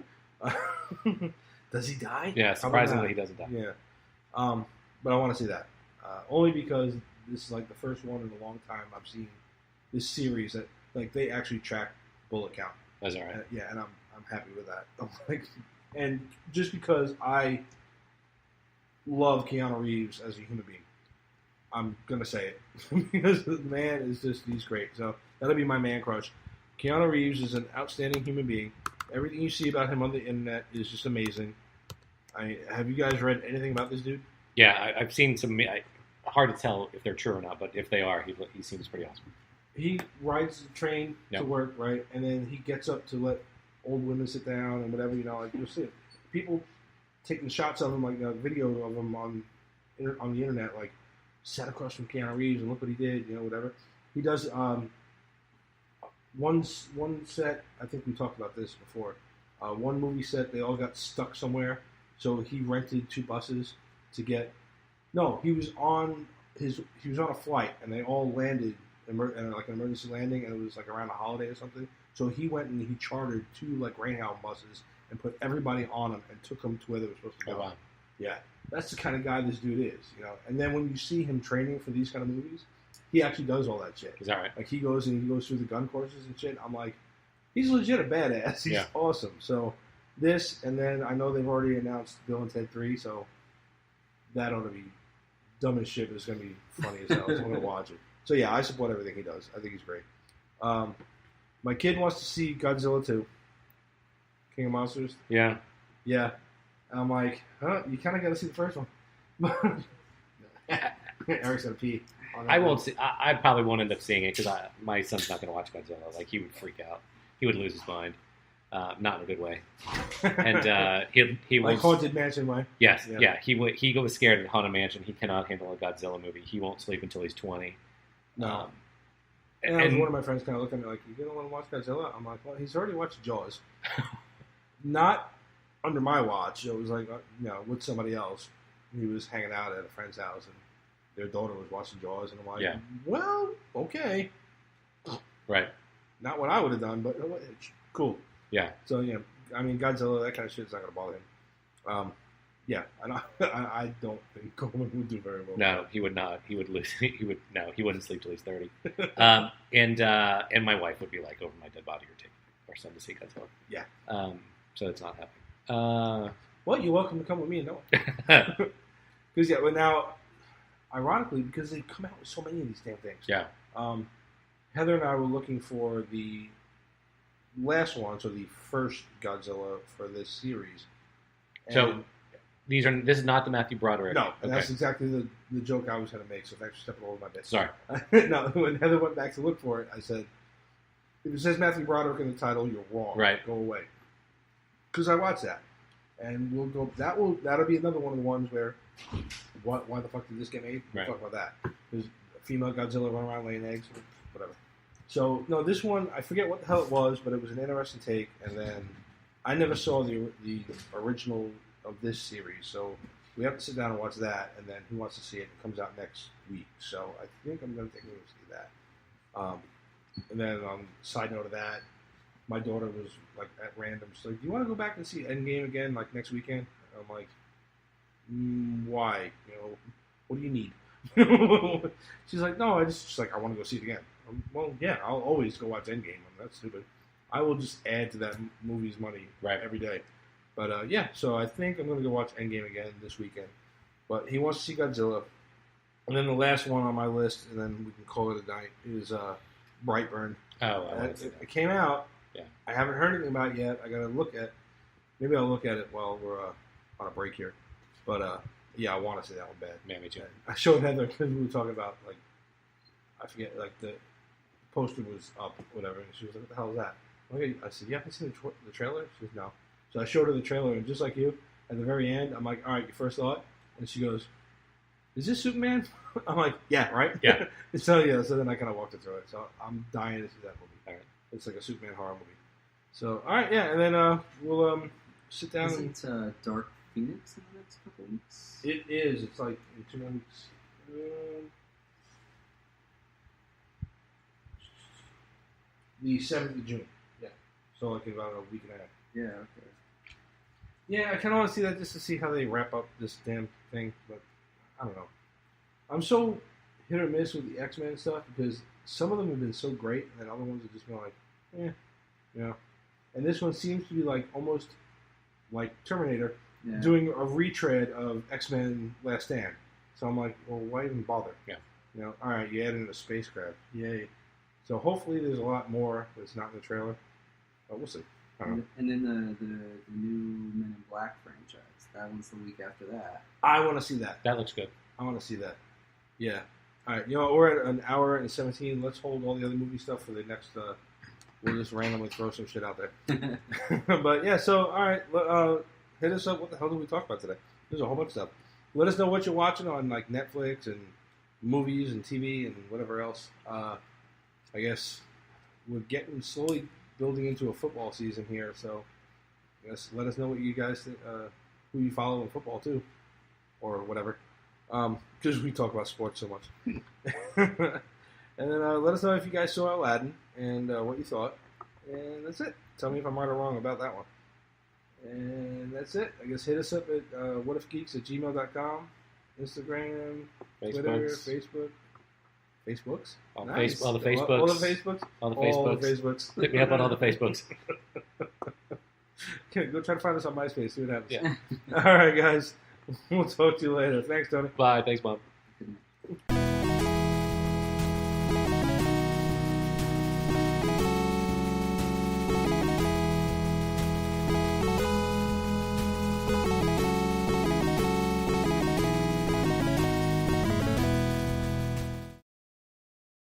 Does he die? Yeah, surprisingly he doesn't die. Yeah. But I want to see that. Only because this is like the first one in a long time I've seen this series that like they actually track bullet count. That's all right. Yeah, and I'm happy with that. I'm like, and just because I love Keanu Reeves as a human being, I'm gonna say it because the man is he's great. So that'll be my man crush. Keanu Reeves is an outstanding human being. Everything you see about him on the internet is just amazing. Have you guys read anything about this dude? Yeah, I've seen some. Hard to tell if they're true or not, but if they are, he seems pretty awesome. He rides the train to work, right? And then he gets up to let old women sit down and whatever, like you'll see it. People taking shots of him, like a video of him on the internet, like sat across from Keanu Reeves and look what he did, whatever. He does one set. I think we talked about this before. One movie set, they all got stuck somewhere, so he rented 2 buses to get. No, he was on a flight, and they all landed like an emergency landing, and it was like around a holiday or something. So he went and he chartered 2 like Greyhound buses and put everybody on them and took them to where they were supposed to go. Oh, wow. Yeah, that's the kind of guy this dude is, And then when you see him training for these kind of movies, he actually does all that shit. Is that right? Like he goes through the gun courses and shit. I'm like, he's legit a badass. He's awesome. So this, and then I know they've already announced Bill and Ted 3, so that ought to be dumb as shit, but it's going to be funny as hell. So I'm going to watch it. So yeah, I support everything he does. I think he's great. My kid wants to see Godzilla 2. King of Monsters. Yeah. Yeah. And I'm like, you kind of got to see the first one. Eric's going to pee. I won't see. I probably won't end up seeing it because my son's not going to watch Godzilla. Like, he would freak out. He would lose his mind. Not in a good way. And he like was Haunted Mansion way. Yes, yeah. He was scared at Haunted Mansion. He cannot handle a Godzilla movie. He won't sleep until he's 20. No. And one of my friends kind of looked at me like, "You don't want to watch Godzilla?" I'm like, "Well, he's already watched Jaws. Not under my watch. It was like with somebody else. He was hanging out at a friend's house, and their daughter was watching Jaws, and I'm like, well, okay, right. Not what I would have done, but cool. Yeah. So I mean, Godzilla, that kind of shit is not going to bother him. Yeah, and I don't think Coleman would do very well. No, he would not. He would lose. He wouldn't sleep till he's 30. And my wife would be like, over my dead body, you're taking our son to see Godzilla. Yeah. So it's not happening. Well, you're welcome to come with me and Noah. Because but now, ironically, because they come out with so many of these damn things. Yeah. Heather and I were looking for the last one, so the first Godzilla for this series. So this is not the Matthew Broderick. No, and Okay. that's exactly the joke I was going to make. So thanks for stepping over my bit. Sorry. No, when Heather went back to look for it, I said, "If it says Matthew Broderick in the title, you're wrong. Right. Go away." Because I watched that, and we'll go. That'll be another one of the ones where, why the fuck did this get made? We'll talk about that. There's a female Godzilla running around laying eggs, whatever. So no, this one I forget what the hell it was, but it was an interesting take. And then I never saw the original of this series, so we have to sit down and watch that. And then Who Wants to See It? It comes out next week, so I think I'm going to take a look to see that. And then on side note of that, my daughter was like at random, she's like, "Do you want to go back and see Endgame again, like next weekend?" And I'm like, "Why? What do you need?" She's like, "No, she's like, I want to go see it again." Well, yeah, I'll always go watch Endgame. That's stupid. I will just add to that movie's money every day. But yeah, so I think I'm going to go watch Endgame again this weekend. But he wants to see Godzilla. And then the last one on my list, and then we can call it a night, is Brightburn. Oh, it came out. Yeah. I haven't heard anything about it yet. I got to look at. Maybe I'll look at it while we're on a break here. But yeah, I want to see that one bad. Yeah, me too. I showed Heather because we were talking about I forget the poster was up, whatever, and she was like, "What the hell is that?" I said, "You haven't seen the trailer?" She said, "No." So I showed her the trailer, and just like you, at the very end, I'm like, "All right, your first thought?" And she goes, "Is this Superman?" I'm like, "Yeah, right." Yeah. So then I kind of walked her through it. So I'm dying to see that movie. All right. It's like a Superman horror movie. So all right, yeah, and then we'll sit down. Isn't Dark Phoenix in the next couple weeks? It is. It's like in 2 weeks. The 7th of June. Yeah. So like in about a week and a half. Yeah, okay. Yeah, I kind of want to see that just to see how they wrap up this damn thing. But I don't know. I'm so hit or miss with the X-Men stuff because some of them have been so great, and then other ones have just been like, And this one seems to be like almost like Terminator, doing a retread of X-Men Last Stand. So I'm like, well, why even bother? Yeah. All right, you added in a spacecraft. Yay. So hopefully there's a lot more that's not in the trailer. But we'll see. And then the new Men in Black franchise. That one's the week after that. I want to see that. That looks good. I want to see that. Yeah. All right. We're at an hour and 17. Let's hold all the other movie stuff for the next. We'll just randomly throw some shit out there. But yeah. So all right. Hit us up. What the hell did we talk about today? There's a whole bunch of stuff. Let us know what you're watching on like Netflix and movies and TV and whatever else. I guess we're getting slowly building into a football season here, so I guess let us know what you guys think, who you follow in football too, or whatever, because we talk about sports so much. And then let us know if you guys saw Aladdin and what you thought, and that's it. Tell me if I'm right or wrong about that one. And that's it. I guess hit us up at whatifgeeks@gmail.com, Instagram, Twitter, Facebook. Facebooks? All the Nice. Facebooks. All the Facebooks? All the All the Facebooks. Facebooks. Hit me up on all the Facebooks. Okay, go try to find us on MySpace. See what happens. Yeah. All right, guys. We'll talk to you later. Thanks, Tony. Bye. Thanks, Mom.